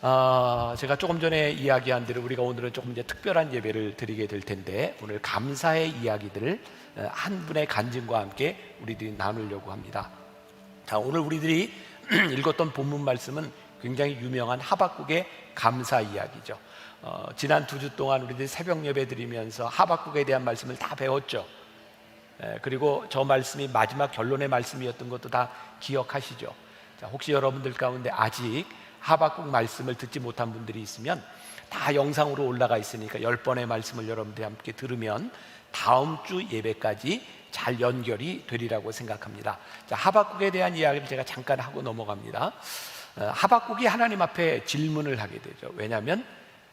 제가 조금 전에 이야기한 대로 우리가 오늘은 조금 이제 특별한 예배를 드리게 될 텐데, 오늘 감사의 이야기들을 한 분의 간증과 함께 우리들이 나누려고 합니다. 자, 오늘 우리들이 읽었던 본문 말씀은 굉장히 유명한 하박국의 감사 이야기죠. 지난 2주 동안 우리들이 새벽 예배 드리면서 하박국에 대한 말씀을 다 배웠죠. 그리고 저 말씀이 마지막 결론의 말씀이었던 것도 다 기억하시죠. 자, 혹시 여러분들 가운데 아직 하박국 말씀을 듣지 못한 분들이 있으면 다 영상으로 올라가 있으니까 10번의 말씀을 여러분들이 함께 들으면 다음 주 예배까지 잘 연결이 되리라고 생각합니다. 자, 하박국에 대한 이야기를 제가 잠깐 하고 넘어갑니다. 하박국이 하나님 앞에 질문을 하게 되죠. 왜냐하면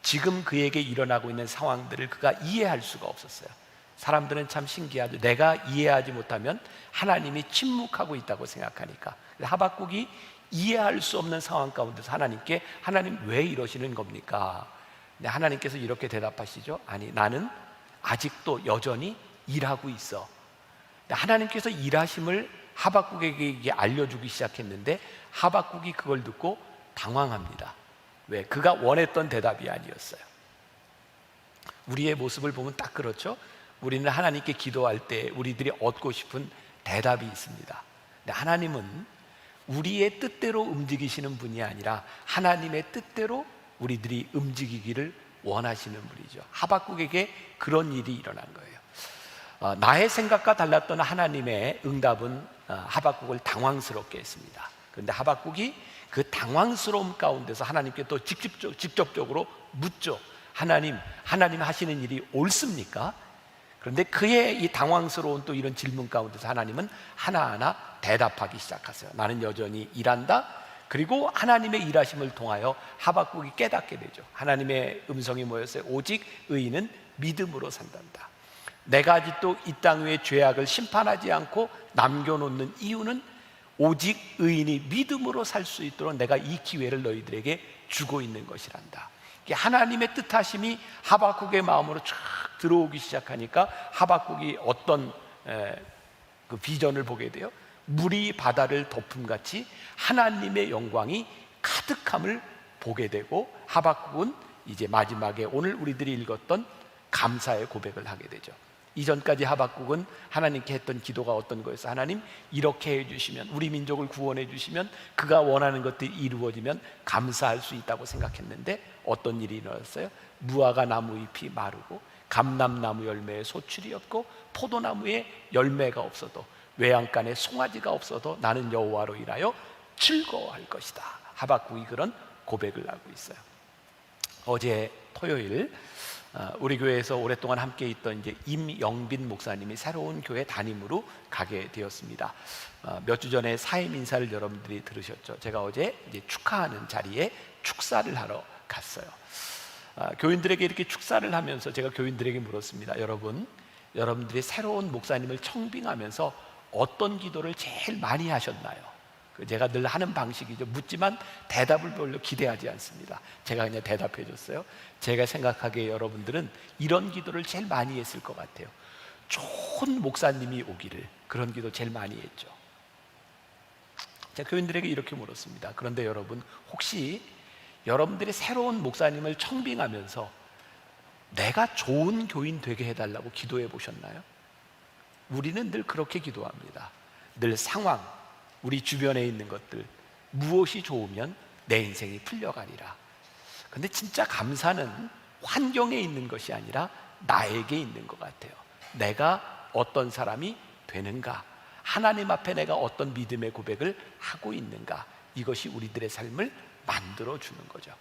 지금 그에게 일어나고 있는 상황들을 그가 이해할 수가 없었어요. 사람들은 참 신기하죠. 내가 이해하지 못하면 하나님이 침묵하고 있다고 생각하니까. 하박국이 이해할 수 없는 상황 가운데서 하나님께, 하나님 왜 이러시는 겁니까? 근데 하나님께서 이렇게 대답하시죠. 아니, 나는 아직도 여전히 일하고 있어. 하나님께서 일하심을 하박국에게 알려주기 시작했는데 하박국이 그걸 듣고 당황합니다. 왜? 그가 원했던 대답이 아니었어요. 우리의 모습을 보면 딱 그렇죠. 우리는 하나님께 기도할 때 우리들이 얻고 싶은 대답이 있습니다. 근데 하나님은 우리의 뜻대로 움직이시는 분이 아니라 하나님의 뜻대로 우리들이 움직이기를 원하시는 분이죠. 하박국에게 그런 일이 일어난 거예요. 나의 생각과 달랐던 하나님의 응답은 하박국을 당황스럽게 했습니다. 그런데 하박국이 그 당황스러움 가운데서 하나님께 또 직접적으로 묻죠. 하나님 하시는 일이 옳습니까? 그런데 그의 이 당황스러운 또 이런 질문 가운데서 하나님은 하나하나 대답하기 시작하세요. 나는 여전히 일한다. 그리고 하나님의 일하심을 통하여 하박국이 깨닫게 되죠. 하나님의 음성이 뭐였어요? 오직 의인은 믿음으로 산단다. 내가 아직도 이 땅 위에 죄악을 심판하지 않고 남겨놓는 이유는 오직 의인이 믿음으로 살 수 있도록 내가 이 기회를 너희들에게 주고 있는 것이란다. 하나님의 뜻하심이 하박국의 마음으로 쫙 들어오기 시작하니까 하박국이 어떤 그 비전을 보게 돼요. 물이 바다를 덮음같이 하나님의 영광이 가득함을 보게 되고, 하박국은 이제 마지막에 오늘 우리들이 읽었던 감사의 고백을 하게 되죠. 이전까지 하박국은 하나님께 했던 기도가 어떤 거였어요? 하나님, 이렇게 해주시면, 우리 민족을 구원해 주시면, 그가 원하는 것들이 이루어지면 감사할 수 있다고 생각했는데 어떤 일이 일어났어요? 무화과 나무 잎이 마르고 감람나무 열매에 소출이 없고 포도나무에 열매가 없어도 외양간에 송아지가 없어도 나는 여호와로 인하여 즐거워할 것이다. 하박국이 그런 고백을 하고 있어요. 어제 토요일 우리 교회에서 오랫동안 함께 있던 이제 임영빈 목사님이 새로운 교회 담임으로 가게 되었습니다. 몇 주 전에 사임 인사를 여러분들이 들으셨죠. 제가 어제 이제 축하하는 자리에 축사를 하러 갔어요. 교인들에게 이렇게 축사를 하면서 제가 교인들에게 물었습니다. 여러분들이 새로운 목사님을 청빙하면서 어떤 기도를 제일 많이 하셨나요? 제가 늘 하는 방식이죠. 묻지만 대답을 별로 기대하지 않습니다. 제가 그냥 대답해 줬어요. 제가 생각하기에 여러분들은 이런 기도를 제일 많이 했을 것 같아요. 좋은 목사님이 오기를, 그런 기도 제일 많이 했죠. 제가 교인들에게 이렇게 물었습니다. 그런데 여러분, 혹시 여러분들이 새로운 목사님을 청빙하면서 내가 좋은 교인 되게 해달라고 기도해 보셨나요? 우리는 늘 그렇게 기도합니다. 늘 상황, 우리 주변에 있는 것들, 무엇이 좋으면 내 인생이 풀려가리라. 근데 진짜 감사는 환경에 있는 것이 아니라 나에게 있는 것 같아요. 내가 어떤 사람이 되는가, 하나님 앞에 내가 어떤 믿음의 고백을 하고 있는가, 이것이 우리들의 삶을 만들어주는 거죠.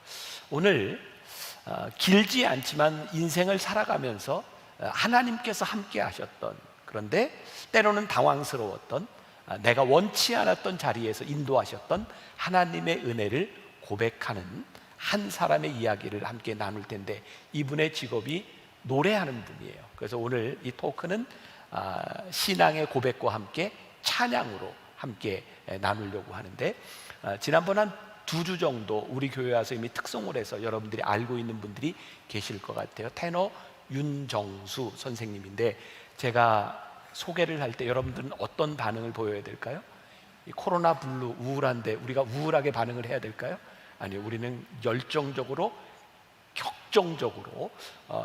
오늘 길지 않지만 인생을 살아가면서 하나님께서 함께 하셨던, 그런데 때로는 당황스러웠던, 내가 원치 않았던 자리에서 인도하셨던 하나님의 은혜를 고백하는 한 사람의 이야기를 함께 나눌 텐데, 이분의 직업이 노래하는 분이에요. 그래서 오늘 이 토크는 신앙의 고백과 함께 찬양으로 함께 나누려고 하는데, 지난번 한 2주 정도 우리 교회 와서 이미 특송을 해서 여러분들이 알고 있는 분들이 계실 것 같아요. 테너 윤정수 선생님인데, 제가 소개를 할 때 여러분들은 어떤 반응을 보여야 될까요? 이 코로나 블루, 우울한데 우리가 우울하게 반응을 해야 될까요? 아니, 우리는 열정적으로 격정적으로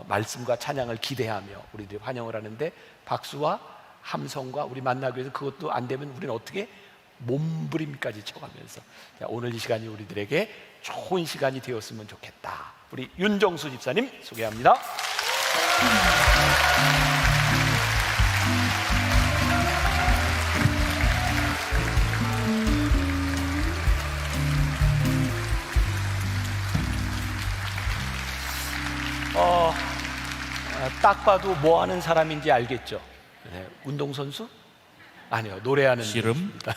말씀과 찬양을 기대하며 우리들이 환영을 하는데, 박수와 함성과 우리 만나기 위해서 그것도 안 되면 우리는 어떻게 몸부림까지 쳐가면서, 자, 오늘 이 시간이 우리들에게 좋은 시간이 되었으면 좋겠다. 우리 윤정수 집사님 소개합니다. 딱 봐도 뭐 하는 사람인지 알겠죠? 네, 운동선수? 아니요, 노래하는 씨름? 분입니다.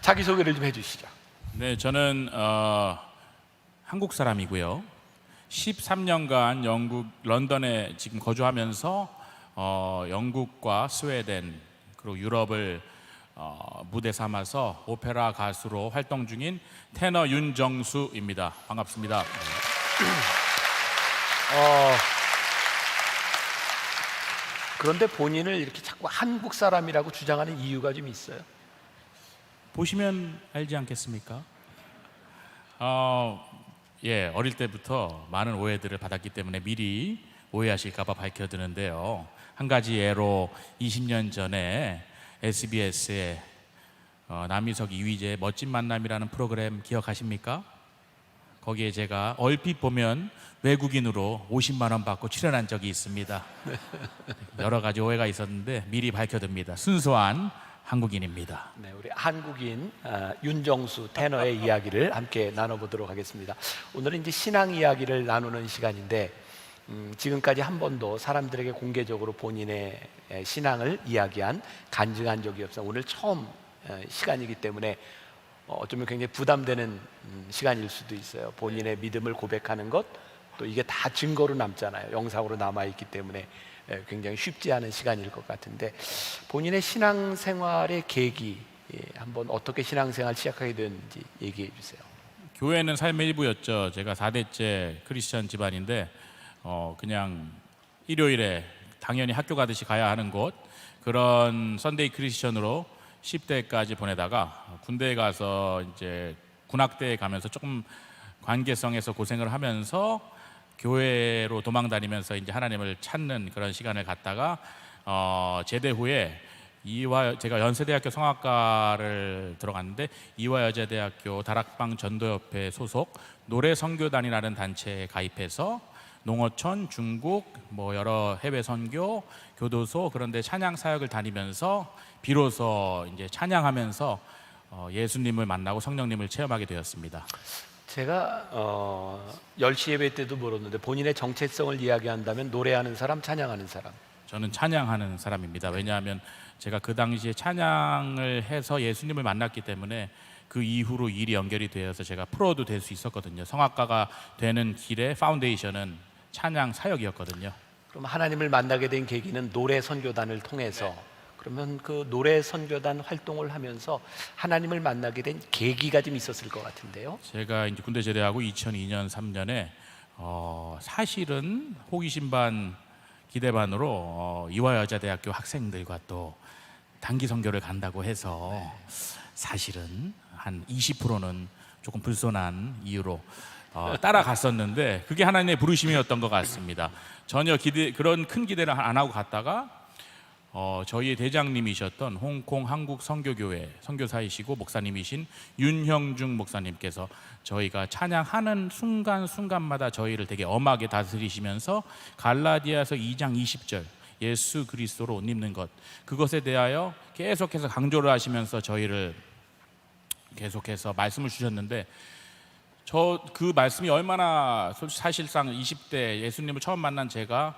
자기소개를 좀 해주시죠. 네, 저는 한국 사람이고요. 13년간 영국 런던에 지금 거주하면서 영국과 스웨덴 그리고 유럽을 무대 삼아서 오페라 가수로 활동 중인 테너 윤정수입니다. 반갑습니다. 그런데 본인을 이렇게 자꾸 한국 사람이라고 주장하는 이유가 좀 있어요? 보시면 알지 않겠습니까? 어릴 때부터 많은 오해들을 받았기 때문에 미리 오해하실까봐 밝혀드는데요. 한 가지 예로 20년 전에 SBS의 남희석 이휘재의 멋진 만남이라는 프로그램 기억하십니까? 거기에 제가 얼핏 보면 외국인으로 50만 원 받고 출연한 적이 있습니다. 여러 가지 오해가 있었는데 미리 밝혀듭니다. 순수한 한국인입니다. 네, 우리 한국인 윤정수 테너의 이야기를 함께 나눠보도록 하겠습니다. 오늘은 이제 신앙 이야기를 나누는 시간인데, 지금까지 한 번도 사람들에게 공개적으로 본인의 신앙을 이야기한 간증한 적이 없어요. 오늘 처음 시간이기 때문에 어쩌면 굉장히 부담되는 시간일 수도 있어요. 본인의 믿음을 고백하는 것, 또 이게 다 증거로 남잖아요. 영상으로 남아있기 때문에 굉장히 쉽지 않은 시간일 것 같은데, 본인의 신앙생활의 계기, 한번 어떻게 신앙생활 시작하게 됐는지 얘기해 주세요. 교회는 삶의 일부였죠. 제가 4대째 크리스천 집안인데 그냥 일요일에 당연히 학교 가듯이 가야 하는 곳, 그런 선데이 크리스천으로 10대까지 보내다가 군대에 가서 이제 군악대에 가면서 조금 관계성에서 고생을 하면서 교회로 도망다니면서 이제 하나님을 찾는 그런 시간을 갖다가 제대 후에 제가 연세대학교 성악과를 들어갔는데 이화여자대학교 다락방 전도협회 소속 노래선교단이라는 단체에 가입해서 농어촌, 중국, 여러 해외 선교, 교도소, 그런데 찬양 사역을 다니면서 비로소 이제 찬양하면서 예수님을 만나고 성령님을 체험하게 되었습니다. 제가 10시 예배 때도 물었는데, 본인의 정체성을 이야기한다면 노래하는 사람, 찬양하는 사람? 저는 찬양하는 사람입니다. 왜냐하면 제가 그 당시에 찬양을 해서 예수님을 만났기 때문에 그 이후로 일이 연결이 되어서 제가 프로도 될 수 있었거든요. 성악가가 되는 길의 파운데이션은 찬양 사역이었거든요. 그럼 하나님을 만나게 된 계기는 노래 선교단을 통해서, 그러면 그 노래 선교단 활동을 하면서 하나님을 만나게 된 계기가 좀 있었을 것 같은데요. 제가 이제 군대 제대하고 2002년 3년에 사실은 호기심 반 기대 반으로 이화여자대학교 학생들과 또 단기 선교를 간다고 해서 사실은 한 20%는 조금 불손한 이유로 따라갔었는데, 그게 하나님의 부르심이었던 것 같습니다. 전혀 그런 큰 기대를 안 하고 갔다가 저희의 대장님이셨던 홍콩 한국 선교교회 선교사이시고 목사님이신 윤형중 목사님께서 저희가 찬양하는 순간순간마다 저희를 되게 엄하게 다스리시면서 갈라디아서 2장 20절 예수 그리스도로 옷 입는 것, 그것에 대하여 계속해서 강조를 하시면서 저희를 계속해서 말씀을 주셨는데, 그 말씀이 얼마나 사실상 20대 예수님을 처음 만난 제가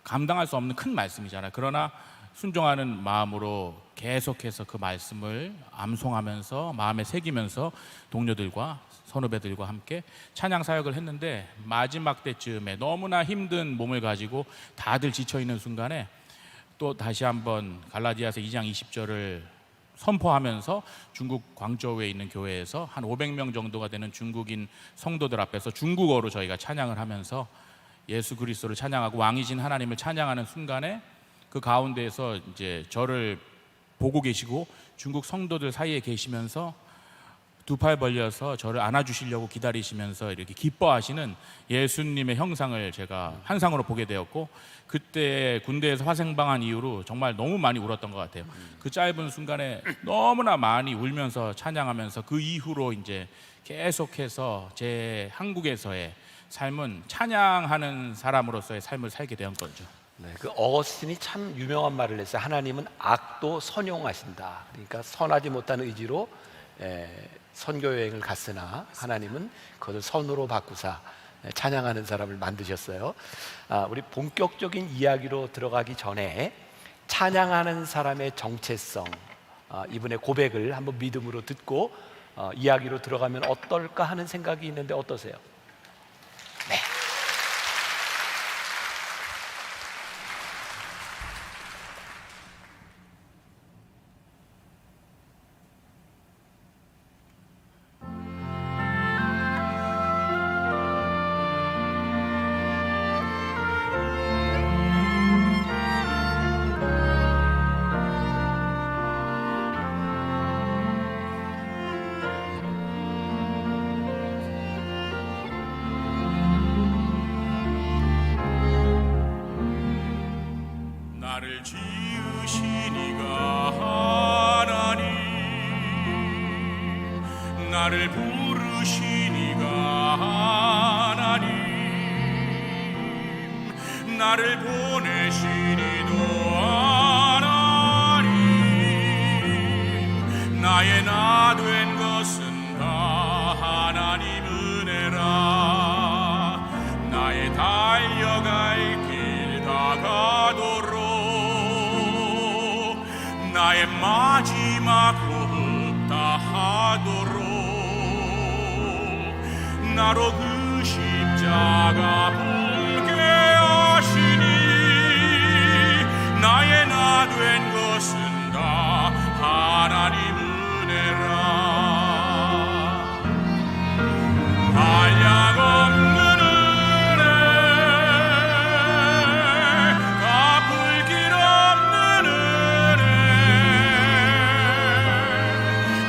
감당할 수 없는 큰 말씀이잖아요. 그러나 순종하는 마음으로 계속해서 그 말씀을 암송하면서 마음에 새기면서 동료들과 선후배들과 함께 찬양 사역을 했는데, 마지막 때쯤에 너무나 힘든 몸을 가지고 다들 지쳐있는 순간에 또 다시 한번 갈라디아서 2장 20절을 선포하면서 중국 광저우에 있는 교회에서 한 500명 정도가 되는 중국인 성도들 앞에서 중국어로 저희가 찬양을 하면서 예수 그리스도를 찬양하고 왕이신 하나님을 찬양하는 순간에 그 가운데에서 이제 저를 보고 계시고 중국 성도들 사이에 계시면서 두 팔 벌려서 저를 안아주시려고 기다리시면서 이렇게 기뻐하시는 예수님의 형상을 제가 환상으로 보게 되었고, 그때 군대에서 화생방한 이후로 정말 너무 많이 울었던 것 같아요. 그 짧은 순간에 너무나 많이 울면서 찬양하면서 그 이후로 이제 계속해서 제 한국에서의 삶은 찬양하는 사람으로서의 삶을 살게 된 거죠. 네, 그 어거스틴이 참 유명한 말을 했어요. 하나님은 악도 선용하신다. 그러니까 선하지 못한 의지로 선교 여행을 갔으나 하나님은 그것을 선으로 바꾸사 찬양하는 사람을 만드셨어요. 우리 본격적인 이야기로 들어가기 전에 찬양하는 사람의 정체성, 이분의 고백을 한번 믿음으로 듣고 이야기로 들어가면 어떨까 하는 생각이 있는데 어떠세요? 네. 나를 지으신 이가 하나님, 나를 부르신 이가 하나님, 나를 보내신 이도 하나님, 나의 나 된 것은 다 하나님 은혜라. 나의 달려갈 길 다가도록 나의 마지막 호흡 다하도록 나로 그 십자가 붉게 하시니 나의 나 된 것은 다 하나님 은혜라. 한량없는 은혜, 갚을 길 없는 은혜,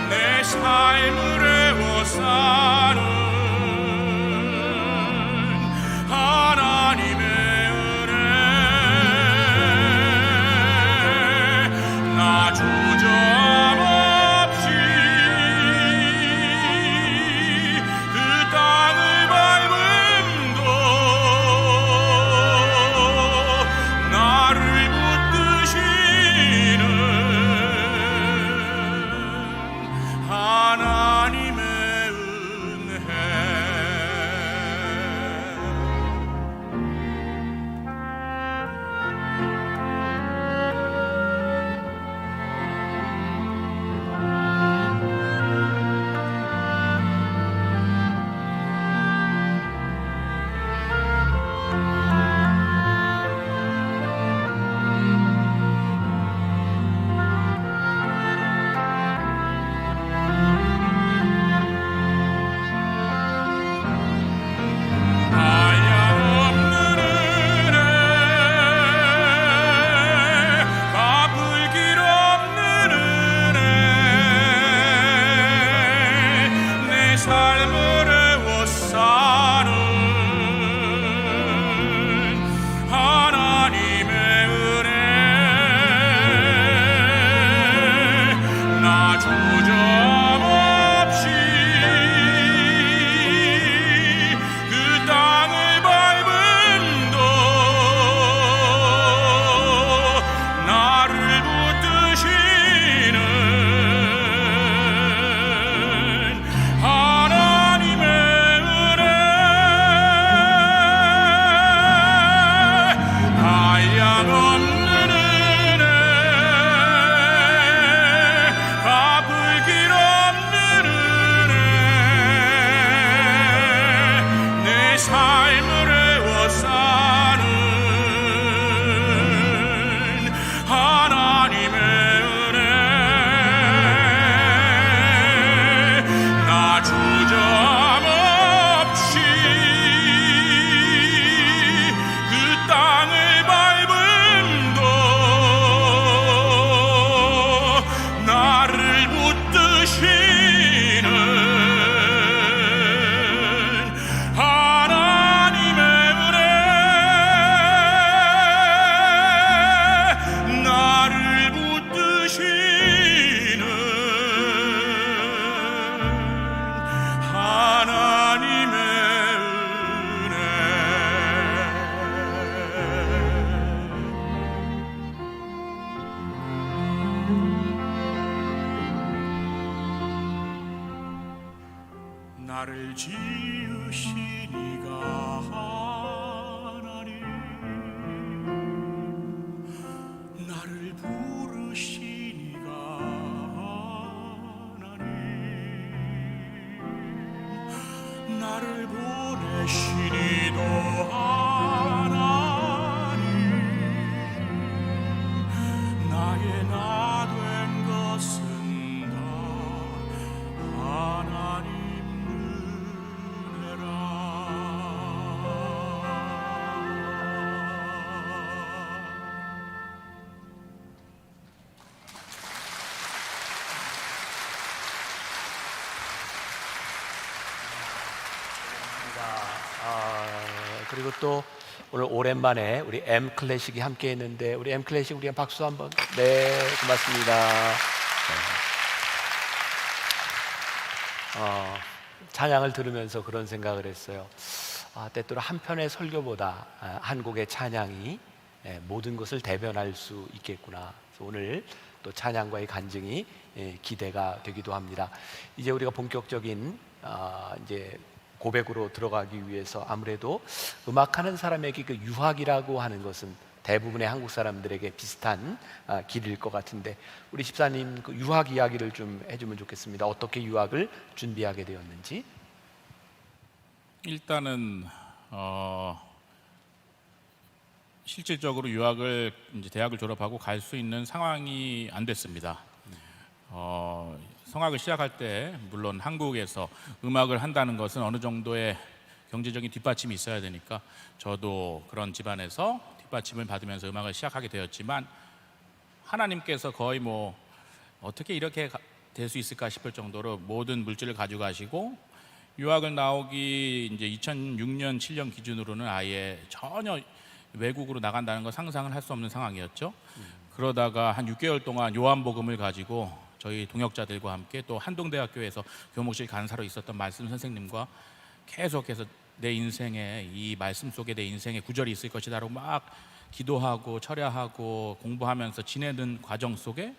내 삶을 애워싸는 하나님의 은혜. 나 주저없이 그 땅을 밟음도 나를 붙드시는 하나님의 은혜. 한량없는 은혜, 갚을 길 없는 은혜, 내 삶을 애워싸는 하나님의 은혜. 나 주저없이 그 땅을 밟음도 나를 붙드시는 하나님의 은혜. 한량없는 은혜, 갚을 길 없는 은혜, 내 삶을 애워싸는 하나님의 은혜. 나 주저없이 그 땅을 밟음도 나를 붙드시는 지으신 이가 하나님, 나를 부르신 이가 하나님, 나를 보내신 이도 하나님, 나의 나 된 것은 다 하나님 은혜라. 그리고 또 오늘 오랜만에 우리 M 클래식이 함께 했는데 우리 M 클래식 우리가 박수 한번. 네, 고맙습니다. 찬양을 들으면서 그런 생각을 했어요. 때때로 한 편의 설교보다 한 곡의 찬양이 모든 것을 대변할 수 있겠구나. 그래서 오늘 또 찬양과의 간증이 기대가 되기도 합니다. 이제 우리가 본격적인 이제 고백으로 들어가기 위해서 아무래도 음악하는 사람에게 그 유학이라고 하는 것은 대부분의 한국 사람들에게 비슷한 길일 것 같은데 우리 집사님 그 유학 이야기를 좀 해주면 좋겠습니다. 어떻게 유학을 준비하게 되었는지. 일단은 실질적으로 유학을 이제 대학을 졸업하고 갈 수 있는 상황이 안 됐습니다. 성악을 시작할 때 물론 한국에서 음악을 한다는 것은 어느 정도의 경제적인 뒷받침이 있어야 되니까 저도 그런 집안에서 뒷받침을 받으면서 음악을 시작하게 되었지만 하나님께서 거의 뭐 어떻게 이렇게 될 수 있을까 싶을 정도로 모든 물질을 가져가시고 유학을 나오기 이제 2006년 7년 기준으로는 아예 전혀 외국으로 나간다는 걸 상상을 할 수 없는 상황이었죠. 그러다가 한 6개월 동안 요한복음을 가지고 저희 동역자들과 함께 또 한동대학교에서 교목실 간사로 있었던 말씀 선생님과 계속해서 내 인생에 이 말씀 속에 내 인생에 구절이 있을 것이다라고 막 기도하고 철야하고 공부하면서 지내는 과정 속에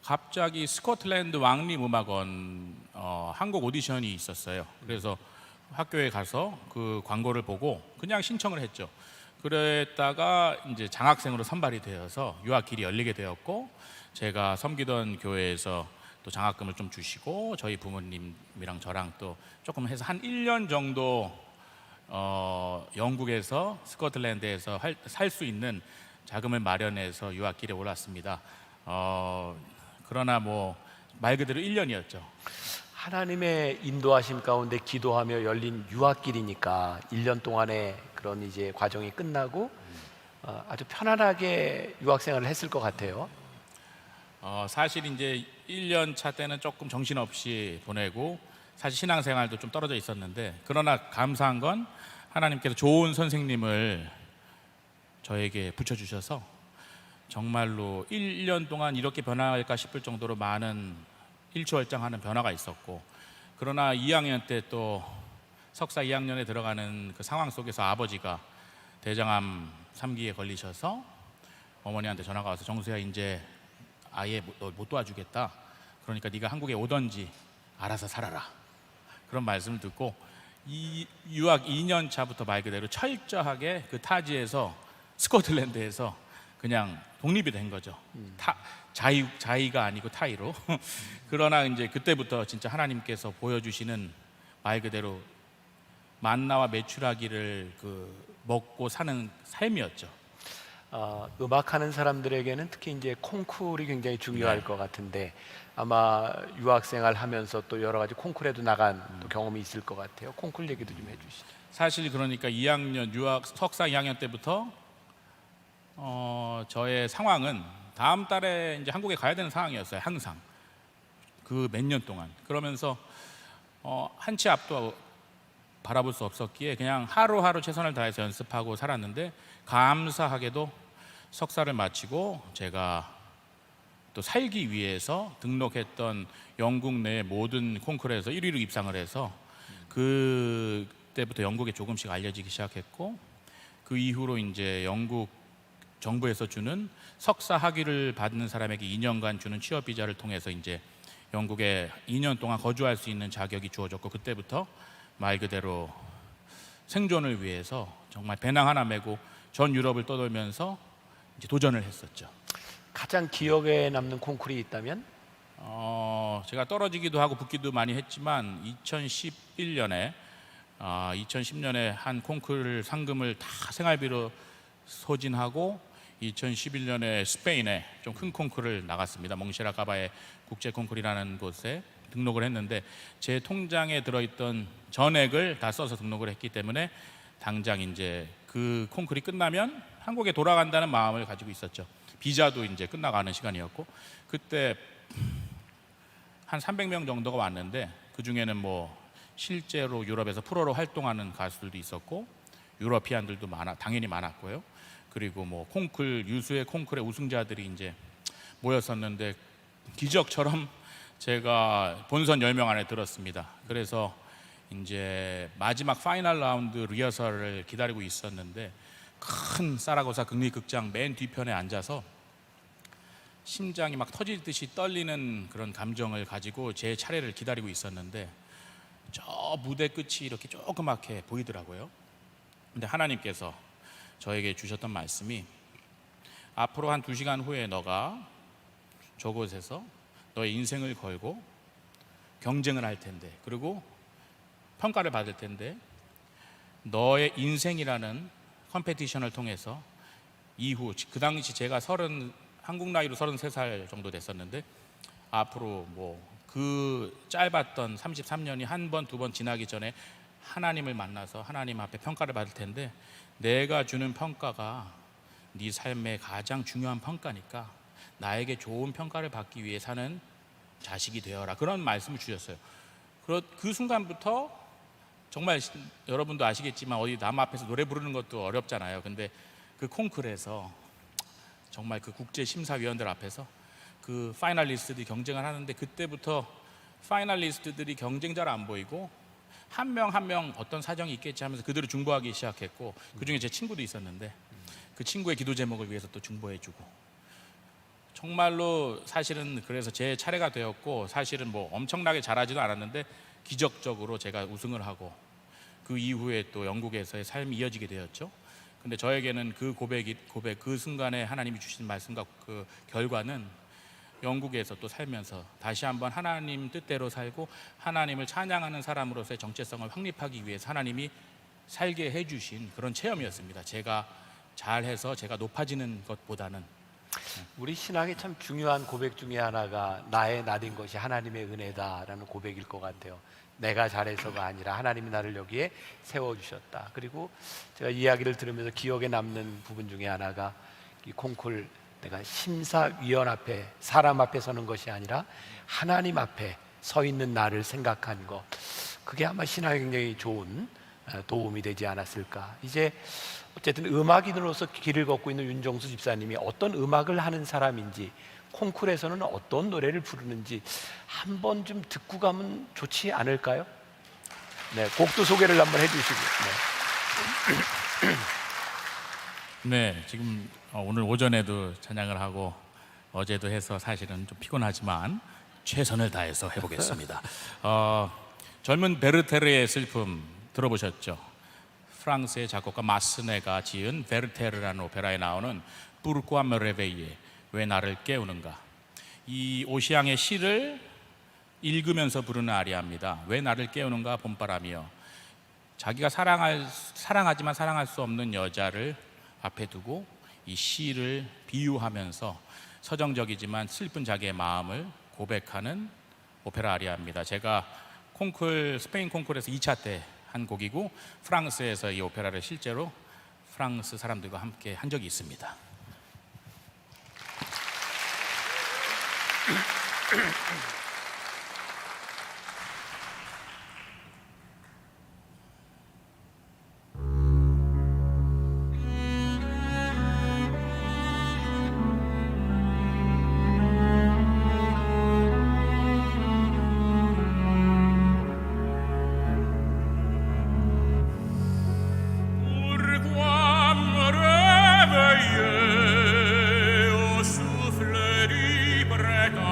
갑자기 스코틀랜드 왕립음악원 한국 오디션이 있었어요. 그래서 학교에 가서 그 광고를 보고 그냥 신청을 했죠. 그랬다가 이제 장학생으로 선발이 되어서 유학 길이 열리게 되었고 제가 섬기던 교회에서 또 장학금을 좀 주시고 저희 부모님이랑 저랑 또 조금 해서 한 1년 정도 영국에서 스코틀랜드에서 살 수 있는 자금을 마련해서 유학 길에 올랐습니다. 그러나 뭐 말 그대로 1년이었죠. 하나님의 인도하심 가운데 기도하며 열린 유학길이니까 1년 동안의 그런 이제 과정이 끝나고 아주 편안하게 유학생활을 했을 것 같아요. 사실 이제 1년 차 때는 조금 정신없이 보내고 사실 신앙생활도 좀 떨어져 있었는데 그러나 감사한 건 하나님께서 좋은 선생님을 저에게 붙여주셔서 정말로 1년 동안 이렇게 변화할까 싶을 정도로 많은 일취월장하는 변화가 있었고 그러나 2학년 때 또 석사 2학년에 들어가는 그 상황 속에서 아버지가 대장암 3기에 걸리셔서 어머니한테 전화가 와서 정수야 이제 아예 못 도와주겠다. 그러니까 네가 한국에 오던지 알아서 살아라. 그런 말씀을 듣고 이 유학 2년 차부터 말 그대로 철저하게 그 스코틀랜드에서 그냥 독립이 된 거죠. 자의가 아니고 타의로. 그러나 이제 그때부터 진짜 하나님께서 보여주시는 말 그대로 만나와 메추라기를 먹고 사는 삶이었죠. 음악하는 사람들에게는 특히 이제 콩쿨이 굉장히 중요할 네. 것 같은데 아마 유학생활 하면서 또 여러 가지 콩쿨에도 나간 또 경험이 있을 것 같아요. 콩쿨 얘기도 좀 해주시죠. 사실 그러니까 2학년 석사 2학년 때부터 저의 상황은 다음 달에 이제 한국에 가야 되는 상황이었어요. 항상 그 몇 년 동안 그러면서 한 치 앞도 바라볼 수 없었기에 그냥 하루하루 최선을 다해서 연습하고 살았는데 감사하게도 석사를 마치고 제가 또 살기 위해서 등록했던 영국 내 모든 콩쿠르에서 1위로 입상을 해서 그때부터 영국에 조금씩 알려지기 시작했고 그 이후로 이제 영국 정부에서 주는 석사 학위를 받는 사람에게 2년간 주는 취업 비자를 통해서 이제 영국에 2년 동안 거주할 수 있는 자격이 주어졌고, 그때부터 말 그대로 생존을 위해서 정말 배낭 하나 메고 전 유럽을 떠돌면서 이제 도전을 했었죠. 가장 기억에 남는 콩쿨이 있다면? 제가 떨어지기도 하고 붙기도 많이 했지만 2010년에 한 콩쿨 상금을 다 생활비로 소진하고 2011년에 스페인에 좀 큰 콩쿨을 나갔습니다. 몽시라가바의 국제 콩쿨이라는 곳에 등록을 했는데, 제 통장에 들어있던 전액을 다 써서 등록을 했기 때문에 당장 이제 그 콩쿨이 끝나면 한국에 돌아간다는 마음을 가지고 있었죠. 비자도 이제 끝나가는 시간이었고, 그때 한 300명 정도가 왔는데, 그 중에는 뭐 실제로 유럽에서 프로로 활동하는 가수들도 있었고, 유러피안들도 당연히 많았고요. 그리고 뭐 콩쿨, 유수의 콩쿨의 우승자들이 이제 모였었는데, 기적처럼 제가 본선 10명 안에 들었습니다. 그래서 이제 마지막 파이널 라운드 리허설을 기다리고 있었는데, 큰 사라고사 국립극장 맨 뒤편에 앉아서 심장이 막 터질 듯이 떨리는 그런 감정을 가지고 제 차례를 기다리고 있었는데, 저 무대 끝이 이렇게 조그맣게 보이더라고요. 근데 하나님께서 저에게 주셨던 말씀이, 앞으로 한 2시간 후에 너가 저곳에서 너의 인생을 걸고 경쟁을 할 텐데, 그리고 평가를 받을 텐데, 너의 인생이라는 컴페티션을 통해서 이후, 그 당시 제가 한국 나이로 33살 정도 됐었는데, 앞으로 뭐 그 짧았던 33년이 한 번, 두 번 지나기 전에 하나님을 만나서 하나님 앞에 평가를 받을 텐데, 내가 주는 평가가 네 삶의 가장 중요한 평가니까 나에게 좋은 평가를 받기 위해 사는 자식이 되어라, 그런 말씀을 주셨어요. 그 순간부터 정말 여러분도 아시겠지만 어디 남 앞에서 노래 부르는 것도 어렵잖아요. 근데 그 콩쿨에서 정말 그 국제 심사위원들 앞에서 그 파이널리스트들이 경쟁을 하는데, 그때부터 파이널리스트들이 경쟁자를 안 보이고 한 명 한 명 어떤 사정이 있겠지 하면서 그들을 중보하기 시작했고, 그 중에 제 친구도 있었는데 그 친구의 기도 제목을 위해서 또 중보해주고, 정말로 사실은 그래서 제 차례가 되었고, 사실은 뭐 엄청나게 잘하지도 않았는데 기적적으로 제가 우승을 하고, 그 이후에 또 영국에서의 삶이 이어지게 되었죠. 근데 저에게는 그 고백, 그 순간에 하나님이 주신 말씀과 그 결과는 영국에서 또 살면서 다시 한번 하나님 뜻대로 살고 하나님을 찬양하는 사람으로서의 정체성을 확립하기 위해서 하나님이 살게 해주신 그런 체험이었습니다. 제가 잘해서 제가 높아지는 것보다는. 우리 신앙의 참 중요한 고백 중에 하나가 나의 나된 것이 하나님의 은혜다라는 고백일 것 같아요. 내가 잘해서가 아니라 하나님이 나를 여기에 세워주셨다. 그리고 제가 이야기를 들으면서 기억에 남는 부분 중에 하나가 이 콩쿨, 내가 심사위원 앞에, 사람 앞에 서는 것이 아니라 하나님 앞에 서 있는 나를 생각한 것, 그게 아마 신앙에 굉장히 좋은 도움이 되지 않았을까. 이제 어쨌든 음악인으로서 길을 걷고 있는 윤정수 집사님이 어떤 음악을 하는 사람인지, 콩쿨에서는 어떤 노래를 부르는지 한번 좀 듣고 가면 좋지 않을까요? 네, 곡도 소개를 한번 해주시고. 네, 지금 오늘 오전에도 찬양을 하고 어제도 해서 사실은 좀 피곤하지만 최선을 다해서 해보겠습니다. 젊은 베르테르의 슬픔 들어보셨죠? 프랑스의 작곡가 마스네가 지은 베르테르라는 오페라에 나오는 Pourquoi me réveiller, 왜 나를 깨우는가. 이 오시앙의 시를 읽으면서 부르는 아리아입니다. 왜 나를 깨우는가 봄바람이여. 자기가 사랑하지만 사랑할 수 없는 여자를 앞에 두고 이 시를 비유하면서 서정적이지만 슬픈 자기의 마음을 고백하는 오페라 아리아입니다. 제가 스페인 콩쿨에서 2차 때 한 곡이고, 프랑스에서 이 오페라를 실제로 프랑스 사람들과 함께 한 적이 있습니다. Au souffle du printemps,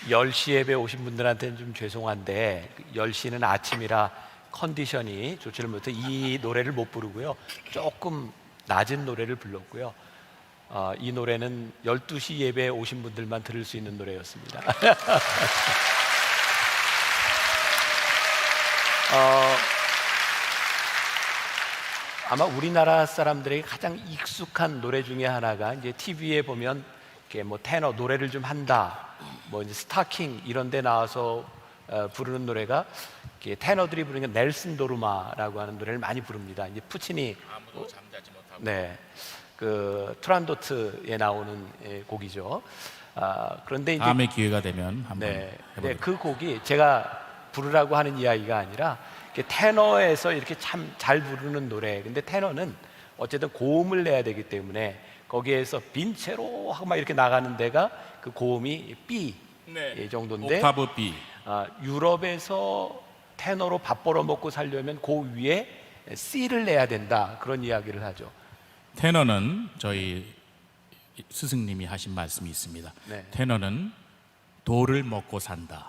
10시 예배 오신 분들한테는 좀 죄송한데 10시는 아침이라 컨디션이 좋지를 못해 이 노래를 못 부르고요. 조금 낮은 노래를 불렀고요. 이 노래는 12시 예배에 오신 분들만 들을 수 있는 노래였습니다. 아마 우리나라 사람들에게 가장 익숙한 노래 중에 하나가 이제 TV에 보면 이렇게 뭐 테너 노래를 좀 한다, 뭐 이제 스타킹 이런 데 나와서 부르는 노래가 이렇게 테너들이 부르는 게 넬슨 도르마라고 하는 노래를 많이 부릅니다. 이제 푸치니 아무도 잠자지 못하고. 네, 그 투란도트에 나오는 곡이죠. 그런데 이제 다음에 기회가 되면 한번 네, 해보도록. 그 곡이 제가 부르라고 하는 이야기가 아니라 이렇게 테너에서 이렇게 참 잘 부르는 노래. 근데 테너는 어쨌든 고음을 내야 되기 때문에 거기에서 빈체로 하고 막 이렇게 나가는 데가 그 고음이 B 네. 정도인데 옥타브 B. 유럽에서 테너로 밥 벌어 먹고 살려면 그 위에 C를 내야 된다 그런 이야기를 하죠. 테너는 저희 스승님이 하신 말씀이 있습니다. 네. 테너는 도를 먹고 산다.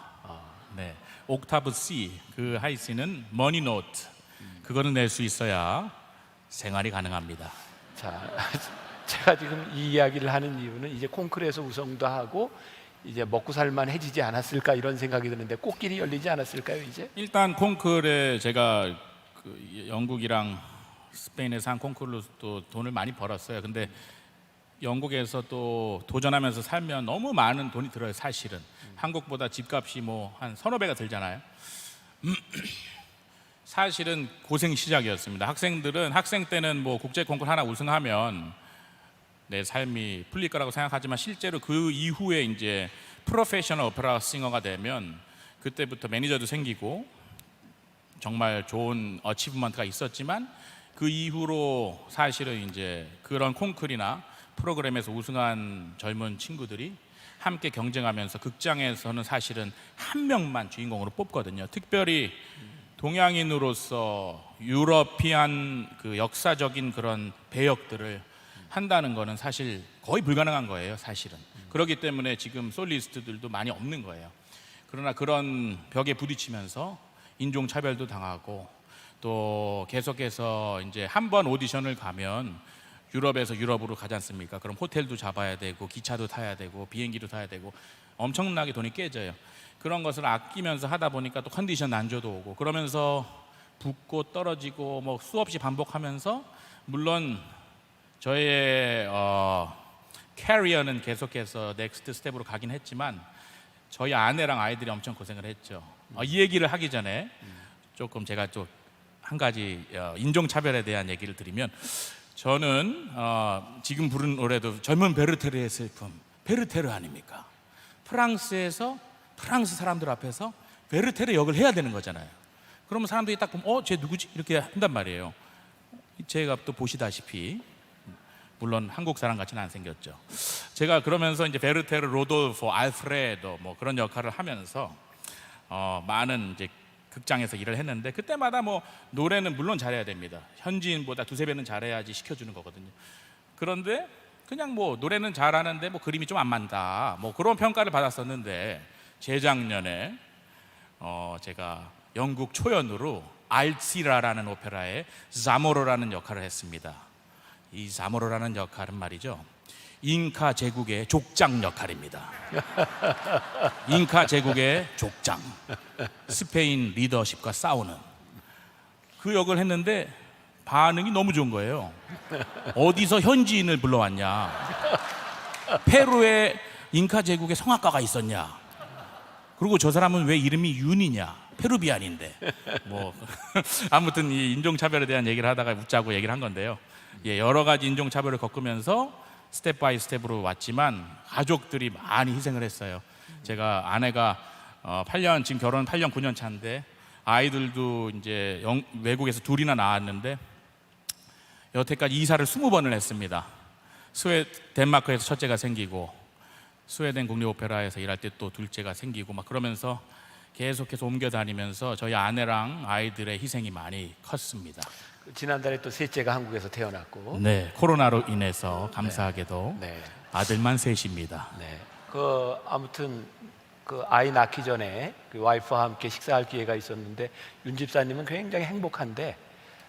네. 옥타브 C, 그 하이 C는 머니 노트. 그거는 낼 수 있어야 생활이 가능합니다. 자, 제가 지금 이 이야기를 하는 이유는 이제 콩쿠르에서 우승도 하고 이제 먹고 살만해지지 않았을까 이런 생각이 드는데 꽃길이 열리지 않았을까요 이제? 일단 콩쿠르에 제가 그 영국이랑 스페인에서 한 콩쿠르로 또 돈을 많이 벌었어요. 근데 영국에서 또 도전하면서 살면 너무 많은 돈이 들어요. 사실은 한국보다 집값이 뭐 한 서너 배가 들잖아요. 사실은 고생 시작이었습니다. 학생 때는 뭐 국제 콩쿠르 하나 우승하면 내 삶이 풀릴 거라고 생각하지만 실제로 그 이후에 이제 프로페셔널 오페라 싱어가 되면 그때부터 매니저도 생기고 정말 좋은 어치브먼트가 있었지만 그 이후로 사실은 이제 그런 콩쿠르나 프로그램에서 우승한 젊은 친구들이 함께 경쟁하면서 극장에서는 사실은 한 명만 주인공으로 뽑거든요. 특별히 동양인으로서 유러피안 그 역사적인 그런 배역들을 한다는 거는 사실 거의 불가능한 거예요, 사실은. 그렇기 때문에 지금 솔리스트들도 많이 없는 거예요. 그러나 그런 벽에 부딪히면서 인종차별도 당하고 또 계속해서 이제 한 번 오디션을 가면 유럽에서 유럽으로 가지 않습니까? 그럼 호텔도 잡아야 되고 기차도 타야 되고 비행기도 타야 되고 엄청나게 돈이 깨져요. 그런 것을 아끼면서 하다 보니까 또 컨디션 난조도 오고 그러면서 붙고 떨어지고 뭐 수없이 반복하면서 물론 저의 캐리어는 계속해서 넥스트 스텝으로 가긴 했지만 저희 아내랑 아이들이 엄청 고생을 했죠. 이 얘기를 하기 전에 조금 제가 좀 한 가지 인종차별에 대한 얘기를 드리면 저는 지금 부른 노래도 젊은 베르테르의 슬픔, 베르테르 아닙니까? 프랑스에서 프랑스 사람들 앞에서 베르테르 역을 해야 되는 거잖아요. 그러면 사람들이 딱 보면 쟤 누구지? 이렇게 한단 말이에요. 제가 또 보시다시피 물론 한국 사람 같지는 안 생겼죠. 제가 그러면서 이제 베르테르, 로돌포, 알프레도 뭐 그런 역할을 하면서 많은 이제 극장에서 일을 했는데 그때마다 뭐 노래는 물론 잘해야 됩니다. 현지인보다 두세 배는 잘해야지 시켜주는 거거든요. 그런데 그냥 뭐 노래는 잘하는데 뭐 그림이 좀 안 맞다 뭐 그런 평가를 받았었는데 재작년에 제가 영국 초연으로 알치라라는 오페라에 자모로라는 역할을 했습니다. 이 자모로라는 역할은 말이죠, 잉카 제국의 족장 역할입니다. 잉카 제국의 족장, 스페인 리더십과 싸우는 그 역을 했는데 반응이 너무 좋은 거예요. 어디서 현지인을 불러왔냐, 페루에 잉카 제국의 성악가가 있었냐, 그리고 저 사람은 왜 이름이 윤이냐, 페루비안인데 뭐 아무튼 이 인종차별에 대한 얘기를 하다가 웃자고 얘기를 한 건데요. 여러 가지 인종차별을 겪으면서 스텝 바이 스텝으로 왔지만 가족들이 많이 희생을 했어요. 제가 아내가 8년, 지금 결혼 8년 9년 차인데 아이들도 이제 외국에서 둘이나 나왔는데 여태까지 이사를 20번을 했습니다. 덴마크에서 첫째가 생기고 스웨덴 국립오페라에서 일할 때 또 둘째가 생기고 막 그러면서 계속해서 옮겨 다니면서 저희 아내랑 아이들의 희생이 많이 컸습니다. 지난달에 또 셋째가 한국에서 태어났고, 네, 코로나로 인해서 감사하게도 네. 아들만 셋입니다. 네. 아무튼 그 아이 낳기 전에 그 와이프와 함께 식사할 기회가 있었는데 윤 집사님은 굉장히 행복한데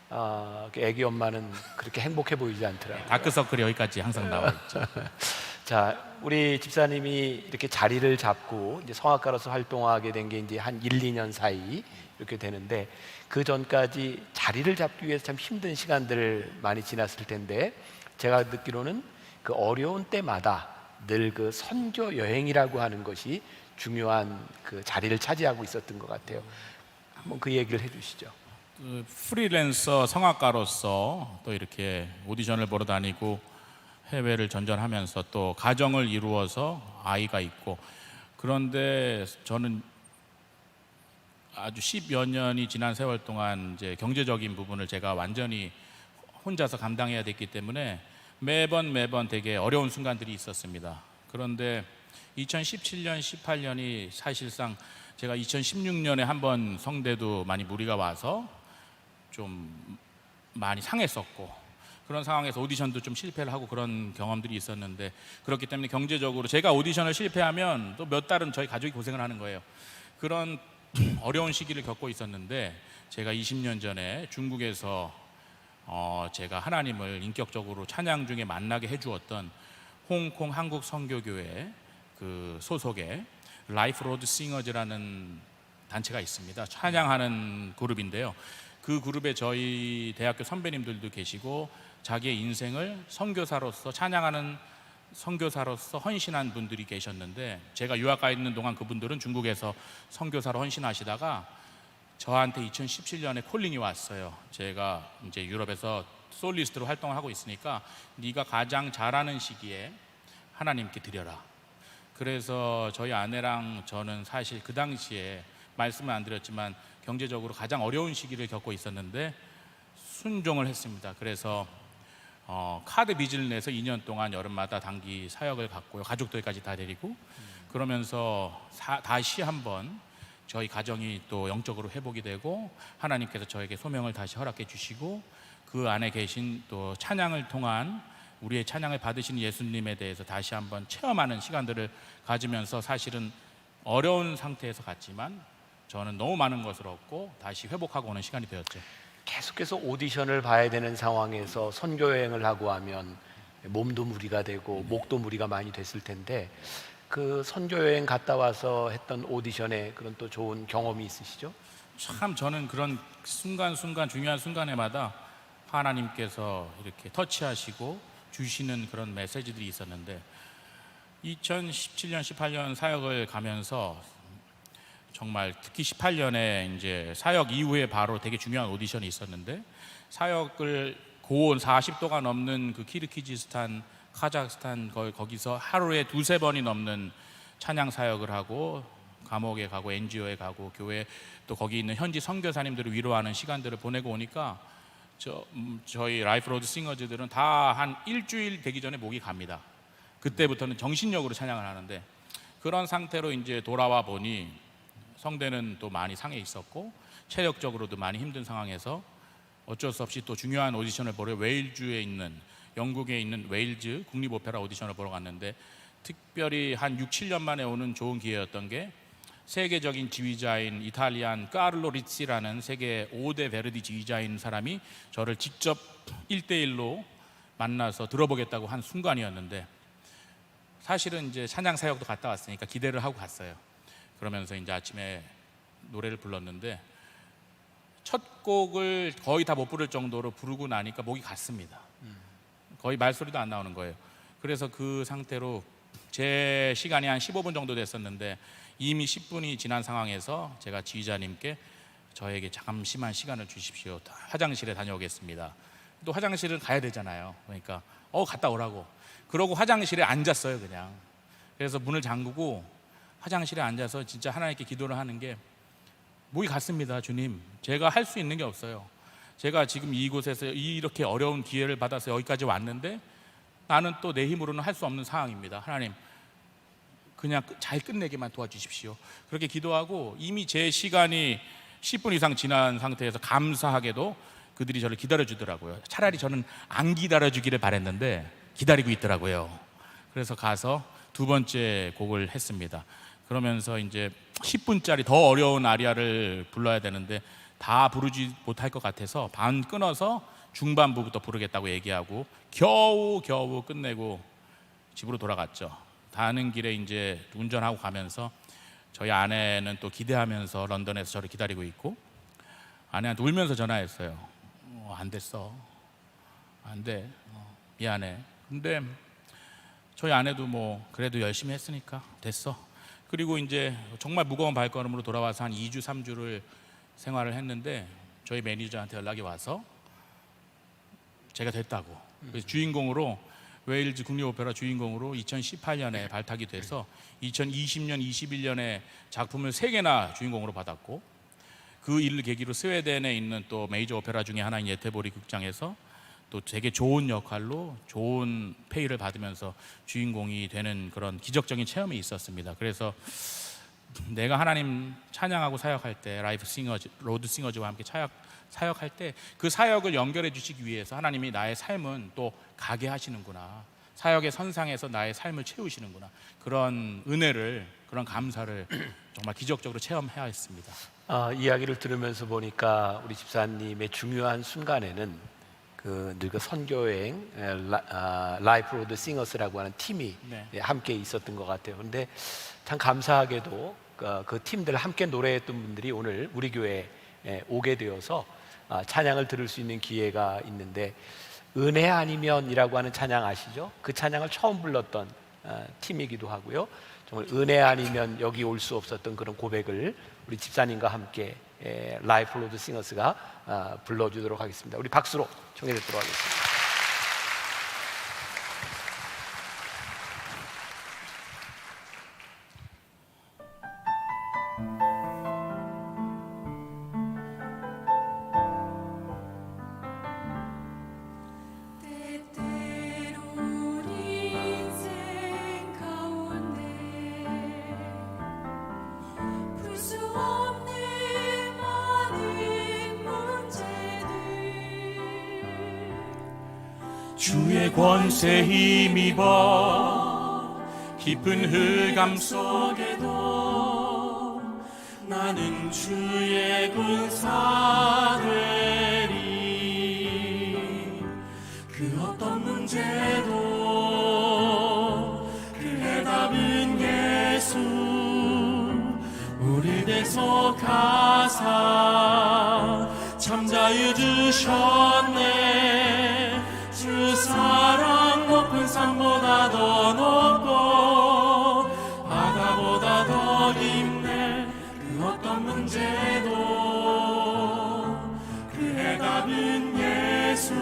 그 아기 엄마는 그렇게 행복해 보이지 않더라고요. 다크서클이 여기까지 항상 나와 있죠. 자, 우리 집사님이 이렇게 자리를 잡고 이제 성악가로서 활동하게 된 게 이제 한 1, 2년 사이 이렇게 되는데 그 전까지 자리를 잡기 위해서 참 힘든 시간들을 많이 지났을 텐데 제가 듣기로는 그 어려운 때마다 늘 그 선교 여행이라고 하는 것이 중요한 그 자리를 차지하고 있었던 것 같아요. 한번 그 얘기를 해주시죠. 그 프리랜서 성악가로서 또 이렇게 오디션을 보러 다니고 해외를 전전하면서 또 가정을 이루어서 아이가 있고, 그런데 저는 아주 10여 년이 지난 세월 동안 이제 경제적인 부분을 제가 완전히 혼자서 감당해야 됐기 때문에 매번 되게 어려운 순간들이 있었습니다. 그런데 2017년, 18년이 사실상 제가 2016년에 한번 성대도 많이 무리가 와서 좀 많이 상했었고, 그런 상황에서 오디션도 좀 실패를 하고 그런 경험들이 있었는데, 그렇기 때문에 경제적으로 제가 오디션을 실패하면 또 몇 달은 저희 가족이 고생을 하는 거예요. 그런 어려운 시기를 겪고 있었는데, 제가 20년 전에 중국에서 제가 하나님을 인격적으로 찬양 중에 만나게 해주었던 홍콩 한국 선교교회 그 소속의 라이프 로드 싱어즈라는 단체가 있습니다. 찬양하는 그룹인데요. 그 그룹에 저희 대학교 선배님들도 계시고 자기의 인생을 선교사로서 찬양하는 선교사로서 헌신한 분들이 계셨는데, 제가 유학 가 있는 동안 그분들은 중국에서 선교사로 헌신하시다가 저한테 2017년에 콜링이 왔어요. 제가 이제 유럽에서 솔리스트로 활동을 하고 있으니까 네가 가장 잘하는 시기에 하나님께 드려라. 그래서 저희 아내랑 저는 사실 그 당시에 말씀을 안 드렸지만 경제적으로 가장 어려운 시기를 겪고 있었는데 순종을 했습니다. 그래서 카드 빚을 내서 2년 동안 여름마다 단기 사역을 갔고요. 가족들까지 다 데리고 그러면서 다시 한번 저희 가정이 또 영적으로 회복이 되고 하나님께서 저에게 소명을 다시 허락해 주시고 그 안에 계신 또 찬양을 통한 우리의 찬양을 받으신 예수님에 대해서 다시 한번 체험하는 시간들을 가지면서 사실은 어려운 상태에서 갔지만 저는 너무 많은 것을 얻고 다시 회복하고 오는 시간이 되었죠. 계속해서 오디션을 봐야 되는 상황에서 선교 여행을 하고 하면 몸도 무리가 되고 목도 무리가 많이 됐을 텐데 그 선교 여행 갔다 와서 했던 오디션에 그런 또 좋은 경험이 있으시죠? 참 저는 그런 순간순간 중요한 순간에마다 하나님께서 이렇게 터치하시고 주시는 그런 메시지들이 있었는데 2017년, 18년 사역을 가면서 정말 특히 18년에 이제 사역 이후에 바로 되게 중요한 오디션이 있었는데 사역을 고온 40도가 넘는 그 키르기즈스탄, 카자흐스탄 거기서 하루에 2-3번이 넘는 찬양 사역을 하고 감옥에 가고 NGO에 가고 교회 또 거기 있는 현지 선교사님들을 위로하는 시간들을 보내고 오니까 저희 라이프 로드 싱어즈들은 다 한 일주일 되기 전에 목이 갑니다. 그때부터는 정신력으로 찬양을 하는데 그런 상태로 이제 돌아와 보니 성대는 또 많이 상해 있었고 체력적으로도 많이 힘든 상황에서 어쩔 수 없이 또 중요한 오디션을 보러 웨일즈에 있는 영국에 있는 웨일즈 국립오페라 오디션을 보러 갔는데 특별히 한 6-7년 만에 오는 좋은 기회였던 게 세계적인 지휘자인 이탈리안 까를로 리치라는 세계 5대 베르디 지휘자인 사람이 저를 직접 1대1로 만나서 들어보겠다고 한 순간이었는데 사실은 이제 찬양 사역도 갔다 왔으니까 기대를 하고 갔어요. 그러면서 이제 아침에 노래를 불렀는데 첫 곡을 거의 다 못 부를 정도로 부르고 나니까 목이 갔습니다. 거의 말소리도 안 나오는 거예요. 그래서 그 상태로 제 시간이 한 15분 정도 됐었는데 이미 10분이 지난 상황에서 제가 지휘자님께 저에게 잠시만 시간을 주십시오. 화장실에 다녀오겠습니다. 또 화장실은 가야 되잖아요. 그러니까 갔다 오라고. 그러고 화장실에 앉았어요 그냥. 그래서 문을 잠그고 화장실에 앉아서 진짜 하나님께 기도를 하는 게 목이 갔습니다. 주님, 제가 할 수 있는 게 없어요. 제가 지금 이곳에서 이렇게 어려운 기회를 받아서 여기까지 왔는데 나는 또 내 힘으로는 할 수 없는 상황입니다. 하나님, 그냥 잘 끝내기만 도와주십시오. 그렇게 기도하고 이미 제 시간이 10분 이상 지난 상태에서 감사하게도 그들이 저를 기다려주더라고요. 차라리 저는 안 기다려주기를 바랬는데 기다리고 있더라고요. 그래서 가서 두 번째 곡을 했습니다. 그러면서 이제 10분짜리 더 어려운 아리아를 불러야 되는데 다 부르지 못할 것 같아서 반 끊어서 중반부부터 부르겠다고 얘기하고 겨우 끝내고 집으로 돌아갔죠. 가는 길에 이제 운전하고 가면서 저희 아내는 또 기대하면서 런던에서 저를 기다리고 있고, 아내한테 울면서 전화했어요. 안 됐어, 안 돼, 미안해. 근데 저희 아내도 뭐 그래도 열심히 했으니까 됐어. 그리고 이제 정말 무거운 발걸음으로 돌아와서 한 2주 3주를 생활을 했는데 저희 매니저한테 연락이 와서 제가 됐다고. 그래서 주인공으로, 웨일즈 국립오페라 주인공으로 2018년에 발탁이 돼서 2020년, 21년에 작품을 3개나 주인공으로 받았고, 그 일을 계기로 스웨덴에 있는 또 메이저 오페라 중에 하나인 예테보리 극장에서 또 되게 좋은 역할로 좋은 페이를 받으면서 주인공이 되는 그런 기적적인 체험이 있었습니다. 그래서 내가 하나님 찬양하고 사역할 때, 라이프 싱어즈, 로드 싱어즈와 함께 사역할 때 그 사역을 연결해 주시기 위해서 하나님이 나의 삶은 또 가게 하시는구나, 사역의 선상에서 나의 삶을 채우시는구나, 그런 은혜를, 그런 감사를 정말 기적적으로 체험해야 했습니다. 이야기를 들으면서 보니까 우리 집사님의 중요한 순간에는 늘 선교여행 라이프 로드 싱어스라고 하는 팀이 함께 있었던 것 같아요. 그런데 참 감사하게도 그 팀들 함께 노래했던 분들이 오늘 우리 교회에 오게 되어서 찬양을 들을 수 있는 기회가 있는데, 은혜 아니면이라고 하는 찬양 아시죠? 그 찬양을 처음 불렀던 팀이기도 하고요. 정말 은혜 아니면 여기 올 수 없었던 그런 고백을 우리 집사님과 함께 라이프 로드 싱어스가 불러주도록 하겠습니다. 우리 박수로 청해 듣도록 하겠습니다. 주의 권세 힘입어 깊은 흑암 속에도 나는 주의 군사 되리. 그 어떤 문제도 그 해답은 예수. 우리 대속하사 참자유 주셨네. 주 사랑 높은 산보다 더 높고 바다보다 더 깊네. 그 어떤 문제도 그 해답은 예수.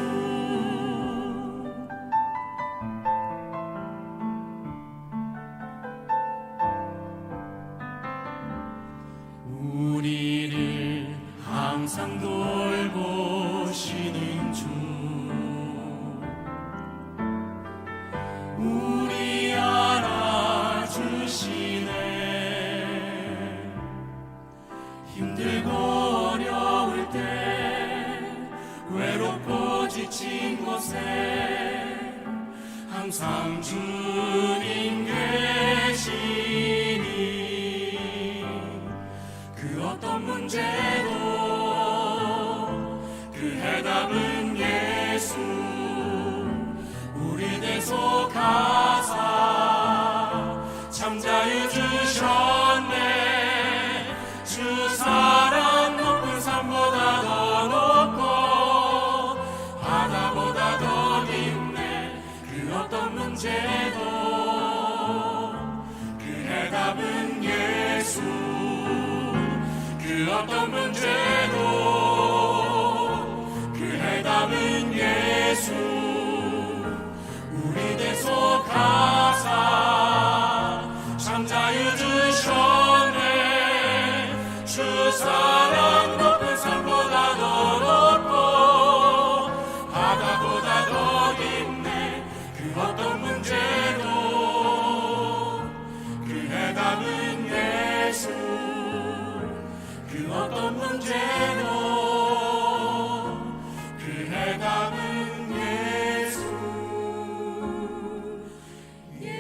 우리를 항상 돌보시는 주, 우리 알아주시네. 힘들고 어려울 때, 외롭고 지친 곳에 항상 주님 계시니. 그 어떤 문제도 그 해답은 예수. 우리 대속하사 참자유 주셨네. 주 사랑 높은 산보다 더 높고 바다보다 더 깊네. 그 어떤 문제도 그 해답은 예수. 그 어떤 문제도 그 해답은 예수. 우리 대속하사 참자유 주셨네. 주 사랑 높은 산보다 더 높고 바다보다 더 깊네. 그 어떤 문제도 그 해답은 예수. 그 어떤 문제도 그 해답은 예수. 예수.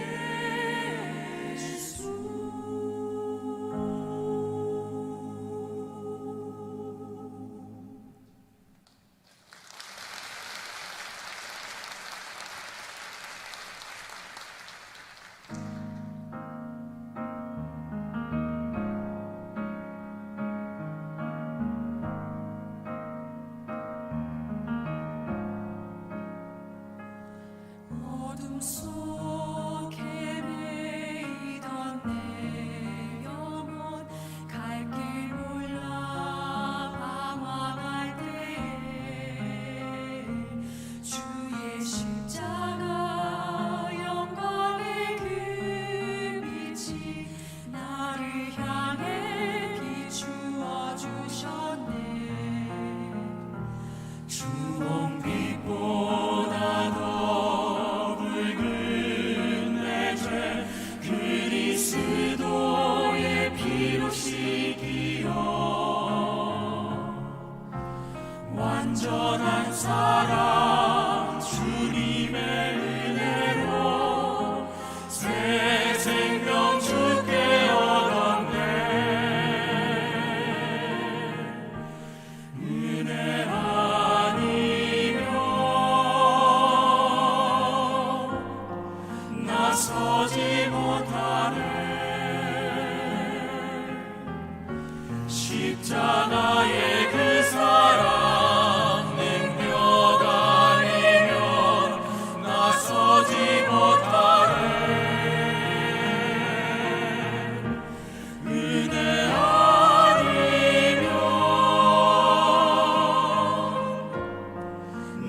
완전한 사랑 주님의 은혜로 새 생명 주께 얻었네. 은혜 아니면 나서지 못하네. 십자가의 그 사랑 능력 아니면 나서지 못하네. 은혜 아니면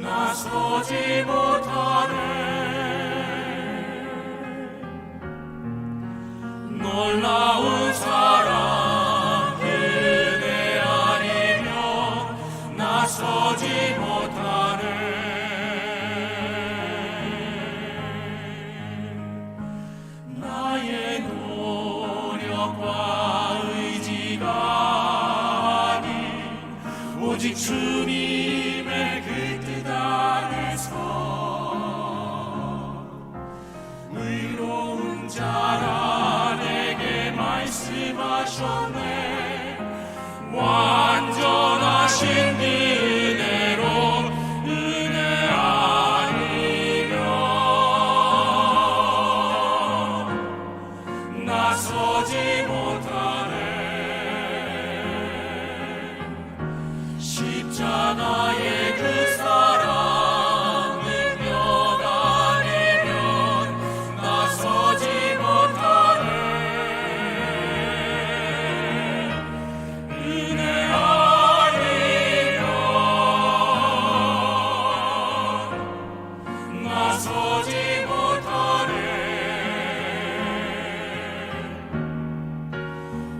나서지 못하네. 놀라운 사랑 은혜 아니면 나서지 못하네. 나의 노력과 의지가 아닌 오직 주님의 그 뜻 안에서 의로운 자라 내게 말씀하셨네. 완전하신 그 은혜로 은혜 아니면 나서지 못하네. 십자가의 그 사랑 능력 아니면 나서지 못하네. 은혜 아니면 나서지 못하네.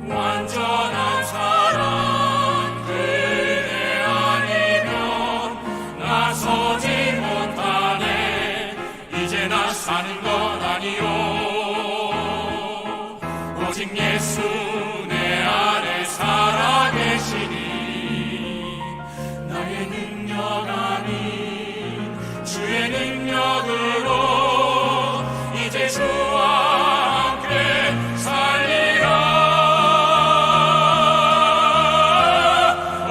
완전한 사랑 은혜 아니면 나서지 못하네. 이제 나 사는 건 아니요 오직 예수 내 안에 살아계시니 나의 능력 아닌 주의 능력으로 이제 주와 함께 살리라.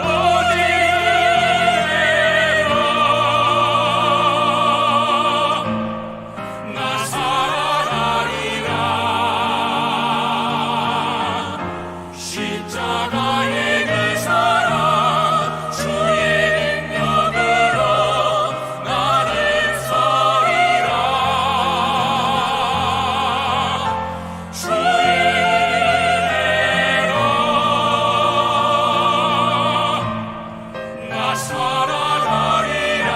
오직 은혜로 나 살아가리라. 십자가의 그 사랑 주의 능력으로 나는 서리라. 주의 은혜로 나 살아가리라.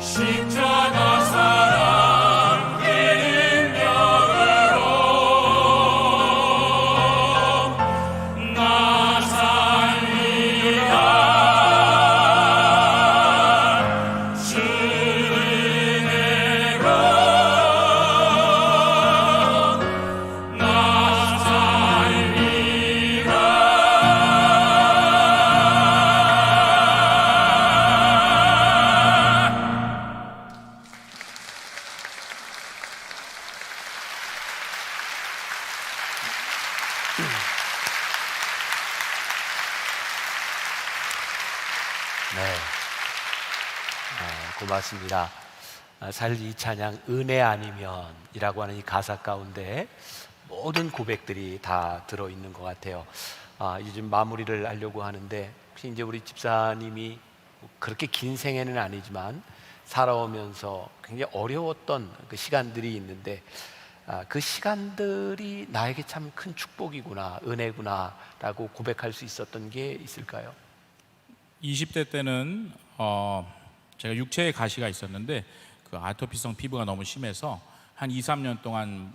십자가 사랑 그 능력으로 나 살리라. 주 은혜로 나 살리라. 네, 고맙습니다. 사실 이 찬양 은혜 아니면이라고 하는 이 가사 가운데 모든 고백들이 다 들어있는 것 같아요. 요즘 마무리를 하려고 하는데 혹시 이제 우리 집사님이 그렇게 긴 생애는 아니지만 살아오면서 굉장히 어려웠던 그 시간들이 있는데 그 시간들이 나에게 참 큰 축복이구나, 은혜구나라고 고백할 수 있었던 게 있을까요? 20대 때는 제가 육체에 가시가 있었는데 그 아토피성 피부가 너무 심해서 한 2, 3년 동안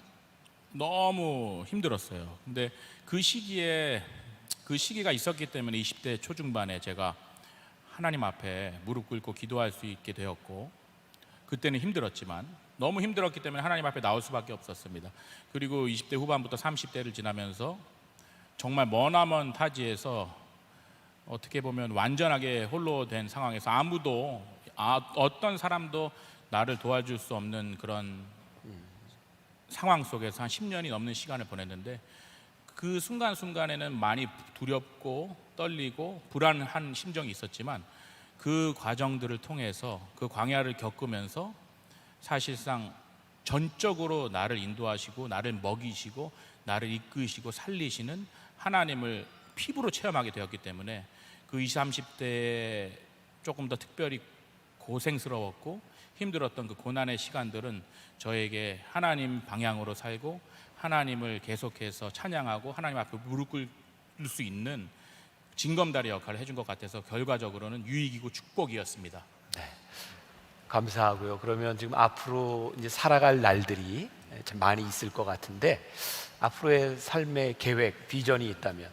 너무 힘들었어요. 근데 그 시기가 있었기 때문에 20대 초중반에 제가 하나님 앞에 무릎 꿇고 기도할 수 있게 되었고, 그때는 힘들었지만 너무 힘들었기 때문에 하나님 앞에 나올 수밖에 없었습니다. 그리고 20대 후반부터 30대를 지나면서 정말 머나먼 타지에서 어떻게 보면 완전하게 홀로 된 상황에서 아무도 어떤 사람도 나를 도와줄 수 없는 그런 상황 속에서 한 10년이 넘는 시간을 보냈는데, 그 순간순간에는 많이 두렵고 떨리고 불안한 심정이 있었지만 그 과정들을 통해서 그 광야를 겪으면서 사실상 전적으로 나를 인도하시고 나를 먹이시고 나를 이끄시고 살리시는 하나님을 피부로 체험하게 되었기 때문에 그 20, 30대에 조금 더 특별히 고생스러웠고 힘들었던 그 고난의 시간들은 저에게 하나님 방향으로 살고 하나님을 계속해서 찬양하고 하나님 앞에 무릎 꿇을 수 있는 징검다리 역할을 해준 것 같아서 결과적으로는 유익이고 축복이었습니다. 감사하고요. 그러면 지금 앞으로 이제 살아갈 날들이 참 많이 있을 것 같은데, 앞으로의 삶의 계획, 비전이 있다면?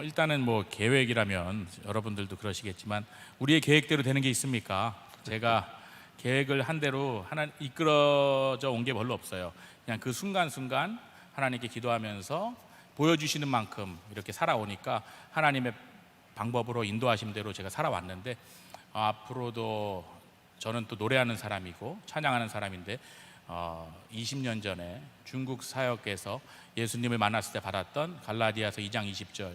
일단은 뭐 계획이라면 여러분들도 그러시겠지만 우리의 계획대로 되는 게 있습니까? 제가 계획을 한 대로 하나 이끌어져 온 게 별로 없어요. 그냥 그 순간순간 하나님께 기도하면서 보여주시는 만큼 이렇게 살아오니까 하나님의 방법으로 인도하신 대로 제가 살아왔는데, 앞으로도 저는 또 노래하는 사람이고 찬양하는 사람인데 20년 전에 중국 사역에서 예수님을 만났을 때 받았던 갈라디아서 2장 20절,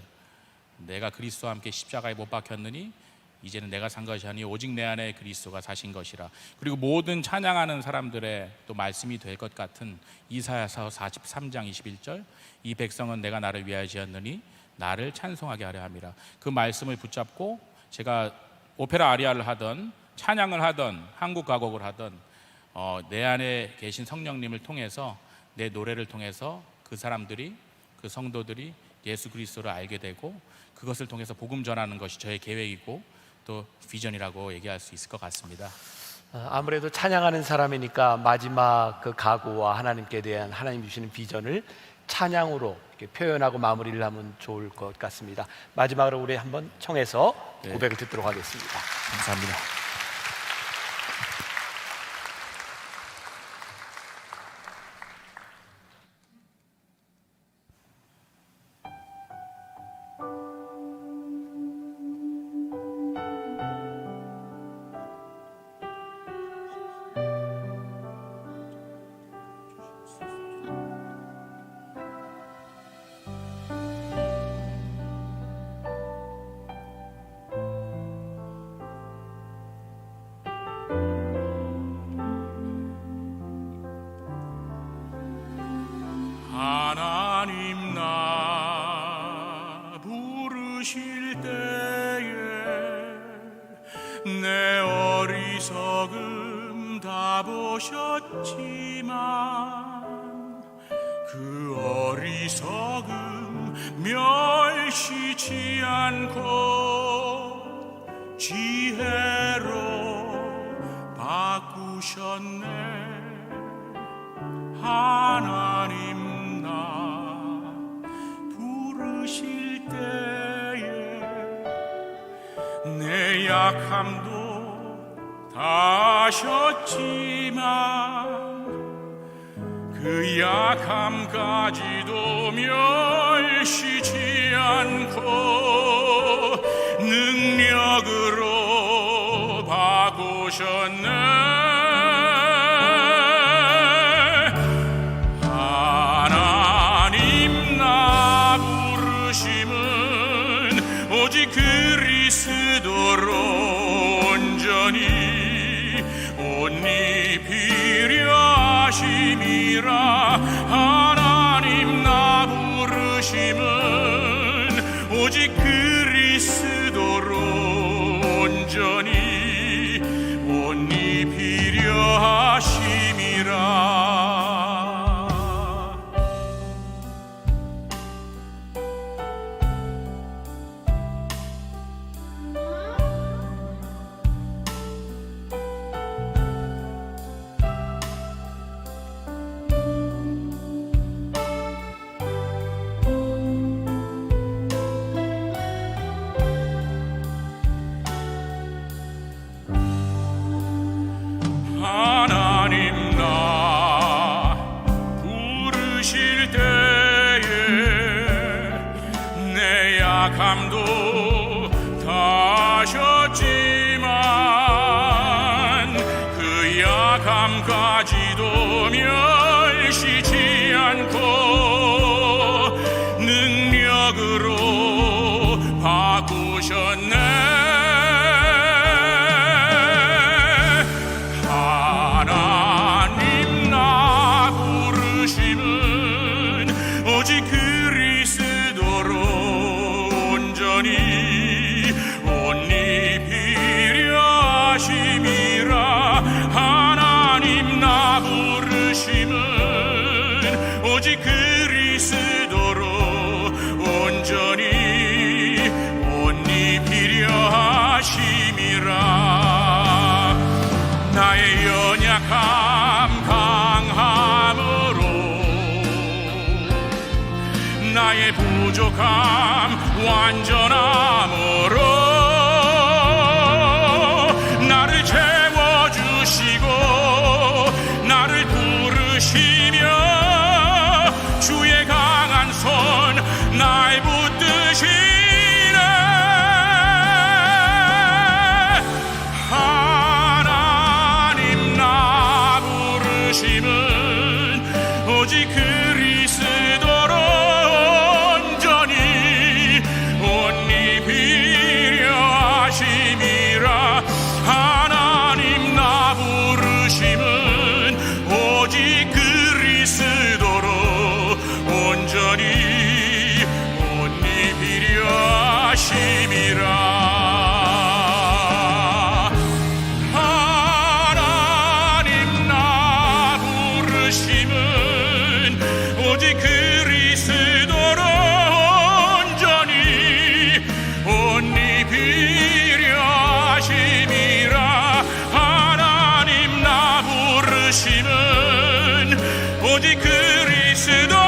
내가 그리스도와 함께 십자가에 못 박혔느니 이제는 내가 산 것이 아니 오직 내 안에 그리스도가 사신 것이라. 그리고 모든 찬양하는 사람들의 또 말씀이 될 것 같은 이사야서 43장 21절, 이 백성은 내가 나를 위하여 지었느니 나를 찬송하게 하려 함이라. 그 말씀을 붙잡고 제가 오페라 아리아를 하던 찬양을 하던 한국 가곡을 하던 내 안에 계신 성령님을 통해서 내 노래를 통해서 그 사람들이, 그 성도들이 예수 그리스도를 알게 되고 그것을 통해서 복음 전하는 것이 저의 계획이고 또 비전이라고 얘기할 수 있을 것 같습니다. 아무래도 찬양하는 사람이니까 마지막 그 각오와 하나님께 대한 하나님 주시는 비전을 찬양으로 이렇게 표현하고 마무리를 하면 좋을 것 같습니다. 마지막으로 우리 한번 청해서 고백을 듣도록 하겠습니다. 감사합니다. 하나님 나 부르실 때에 내 어리석음 다 보셨지만 그 어리석음 멸시치 않고 지혜로 바꾸셨네. 하나님 부르실 때에 내 약함도 다 아셨지만 그 약함까지도 멸시지 않고 능력으로 바꾸셨네. 오직 그리스도로 온전히 옷 입히려 하심이라. 하나님 나 부르심은 오직 그리스도로 온전히 옷 입히려 하심이라. 하나님 나 부르실 때에 내 약함도 하셨지만 그 야감까지도 멸시지 않고 능력으로 바꾸셨네. 하나님 나 부르심은 오직 그리스도로 온전히 옷 입히려 하심이라. 하나님 나 부르심은 오직 그리스도로 온전히 옷 입히려 하심이라. 나의 연약함 강함으로 나의 부족함 완전함으로 나를 채워주시고 나를 부르시며 주의 강한 손 날 붙드시네. 하나님 나 부르심은 오직 그리스도로 온전히 옷 입히려 하심이라. 하나님 나 부르심은 오직 그리스도로 온전히 옷 입히려 하심이라. 하나님 나 부르심은 오직 그리스도로 온전히 옷 입히려 하심이라. 하나님 나 부르심은 오직 그리스도로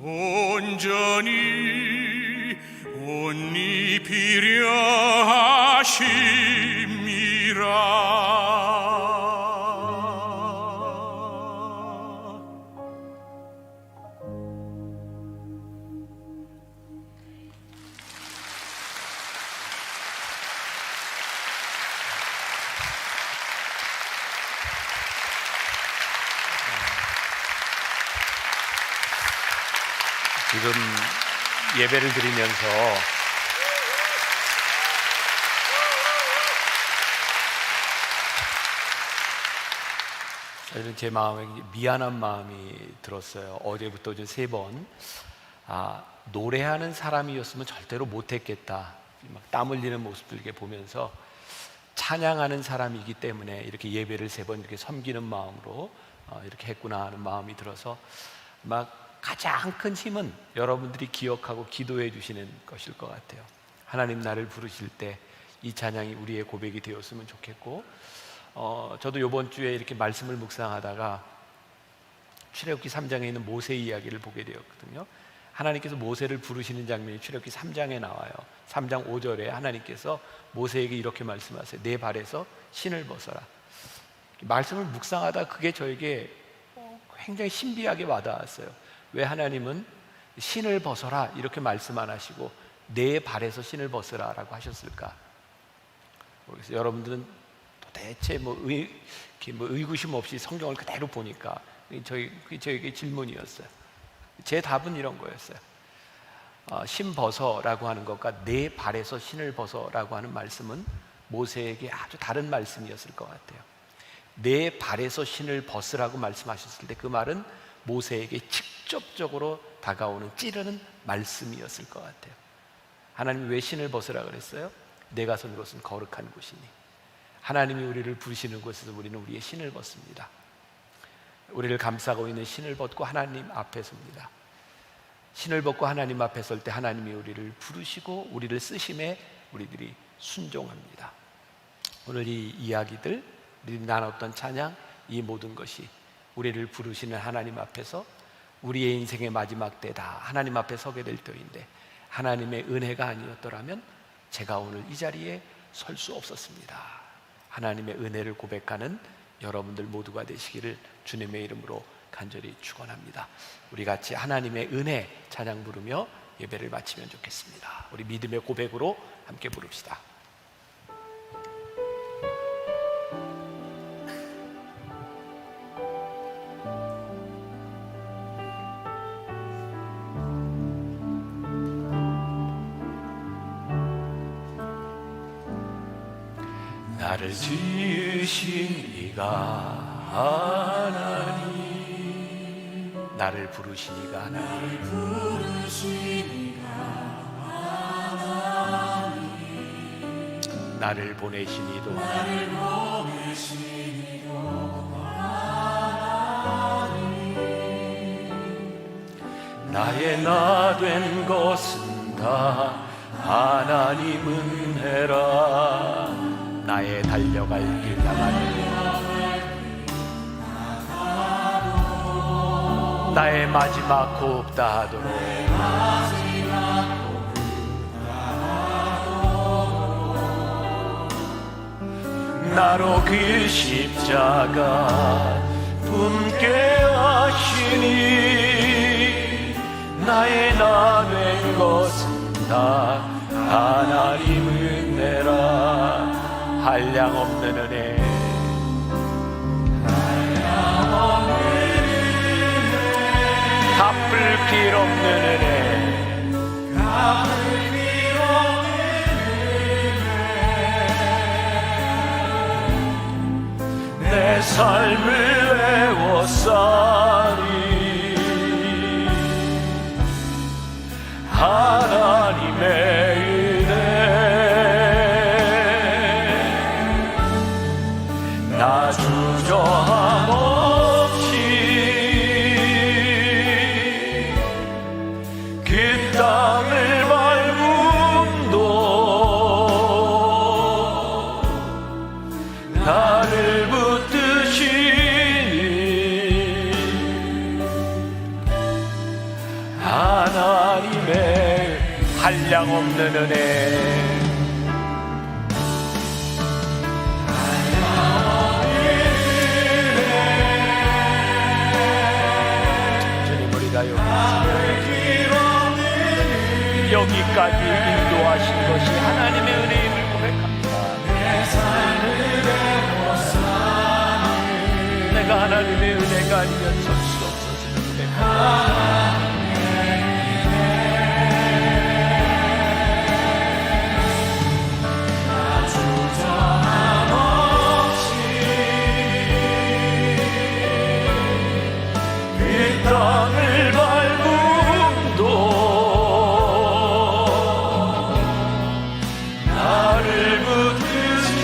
온전히 옷 입히려 하심이라. 지금 예배를 드리면서 저는 제 마음에 미안한 마음이 들었어요. 어제부터 이제 3번 노래하는 사람이었으면 절대로 못했겠다, 막 땀 흘리는 모습들 이렇게 보면서 찬양하는 사람이기 때문에 이렇게 예배를 3번 이렇게 섬기는 마음으로 이렇게 했구나 하는 마음이 들어서 막 가장 큰 힘은 여러분들이 기억하고 기도해 주시는 것일 것 같아요. 하나님 나를 부르실 때 이 찬양이 우리의 고백이 되었으면 좋겠고, 저도 이번 주에 이렇게 말씀을 묵상하다가 출애굽기 3장에 있는 모세 이야기를 보게 되었거든요. 하나님께서 모세를 부르시는 장면이 출애굽기 3장에 나와요. 3장 5절에 하나님께서 모세에게 이렇게 말씀하세요. 내 발에서 신을 벗어라. 말씀을 묵상하다 그게 저에게 굉장히 신비하게 와닿았어요. 왜 하나님은 신을 벗어라 이렇게 말씀 안 하시고 내 발에서 신을 벗어라 라고 하셨을까? 모르겠어요. 여러분들은 도대체 의구심 없이 성경을 그대로 보니까 저에게 질문이었어요. 제 답은 이런 거였어요. 신 벗어라고 하는 것과 내 발에서 신을 벗어라고 하는 말씀은 모세에게 아주 다른 말씀이었을 것 같아요. 내 발에서 신을 벗으라고 말씀하셨을 때 그 말은 모세에게 직접적으로 다가오는 찌르는 말씀이었을 것 같아요. 하나님이 왜 신을 벗으라 그랬어요? 내가 선 곳은 거룩한 곳이니. 하나님이 우리를 부르시는 곳에서 우리는 우리의 신을 벗습니다. 우리를 감싸고 있는 신을 벗고 하나님 앞에 섭니다. 신을 벗고 하나님 앞에 설 때 하나님이 우리를 부르시고 우리를 쓰심에 우리들이 순종합니다. 오늘 이 이야기들, 우리들이 나눴던 찬양, 이 모든 것이 우리를 부르시는 하나님 앞에서 우리의 인생의 마지막 때다 하나님 앞에 서게 될 때인데, 하나님의 은혜가 아니었더라면 제가 오늘 이 자리에 설 수 없었습니다. 하나님의 은혜를 고백하는 여러분들 모두가 되시기를 주님의 이름으로 간절히 축원합니다. 우리 같이 하나님의 은혜 찬양 부르며 예배를 마치면 좋겠습니다. 우리 믿음의 고백으로 함께 부릅시다. 나를 지으신 이가 하나님, 나를 부르신 이가 하나님, 나를 보내신 이도 하나님, 나의 나 된 것은 다 하나님 은혜라. 나의 달려갈 길 나가도 나의 마지막 호흡 다하도록 나로 그 십자가 품게 하시니 나의 나 된 것은 다 하나님 은혜라. 한량없는 은혜, 갚을 길 없는 은혜, 내 삶을 외워싸니 하나님의 나 주저함 없이 그 땅을 밟음도 나를 붙드시니 하나님의 한량없는 은혜, 여기까지 인도하신 것이 하나님의 은혜임을 고백합니다. 내가 하나님의 은혜가 아니면 설 수 없었음을 고백합니다. 땅을 밟음도 나를 붙드시니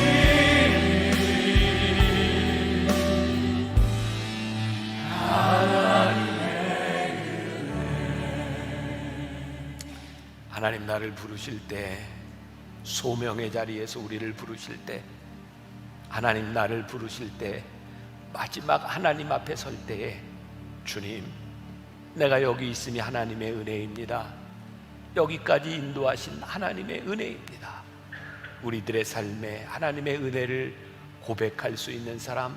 하나님의 하나님 나를 부르실 때, 소명의 자리에서 우리를 부르실 때, 하나님 나를 부르실 때, 마지막 하나님 앞에 설 때에 주님, 내가 여기 있음이 하나님의 은혜입니다. 여기까지 인도하신 하나님의 은혜입니다. 우리들의 삶에 하나님의 은혜를 고백할 수 있는 사람,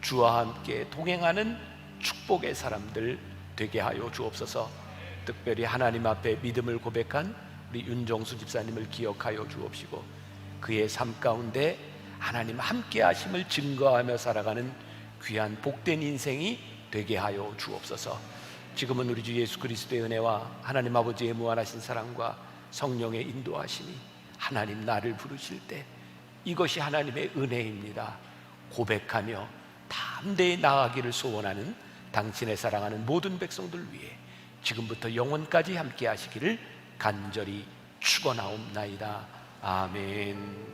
주와 함께 동행하는 축복의 사람들 되게 하여 주옵소서. 특별히 하나님 앞에 믿음을 고백한 우리 윤정수 집사님을 기억하여 주옵시고, 그의 삶 가운데 하나님 함께 하심을 증거하며 살아가는 귀한 복된 인생이 되게 하여 주옵소서. 지금은 우리 주 예수 그리스도의 은혜와 하나님 아버지의 무한하신 사랑과 성령의 인도하심이 하나님 나를 부르실 때, 이것이 하나님의 은혜입니다 고백하며 담대히 나아가기를 소원하는 당신의 사랑하는 모든 백성들 위해 지금부터 영원까지 함께 하시기를 간절히 축원하옵나이다. 아멘.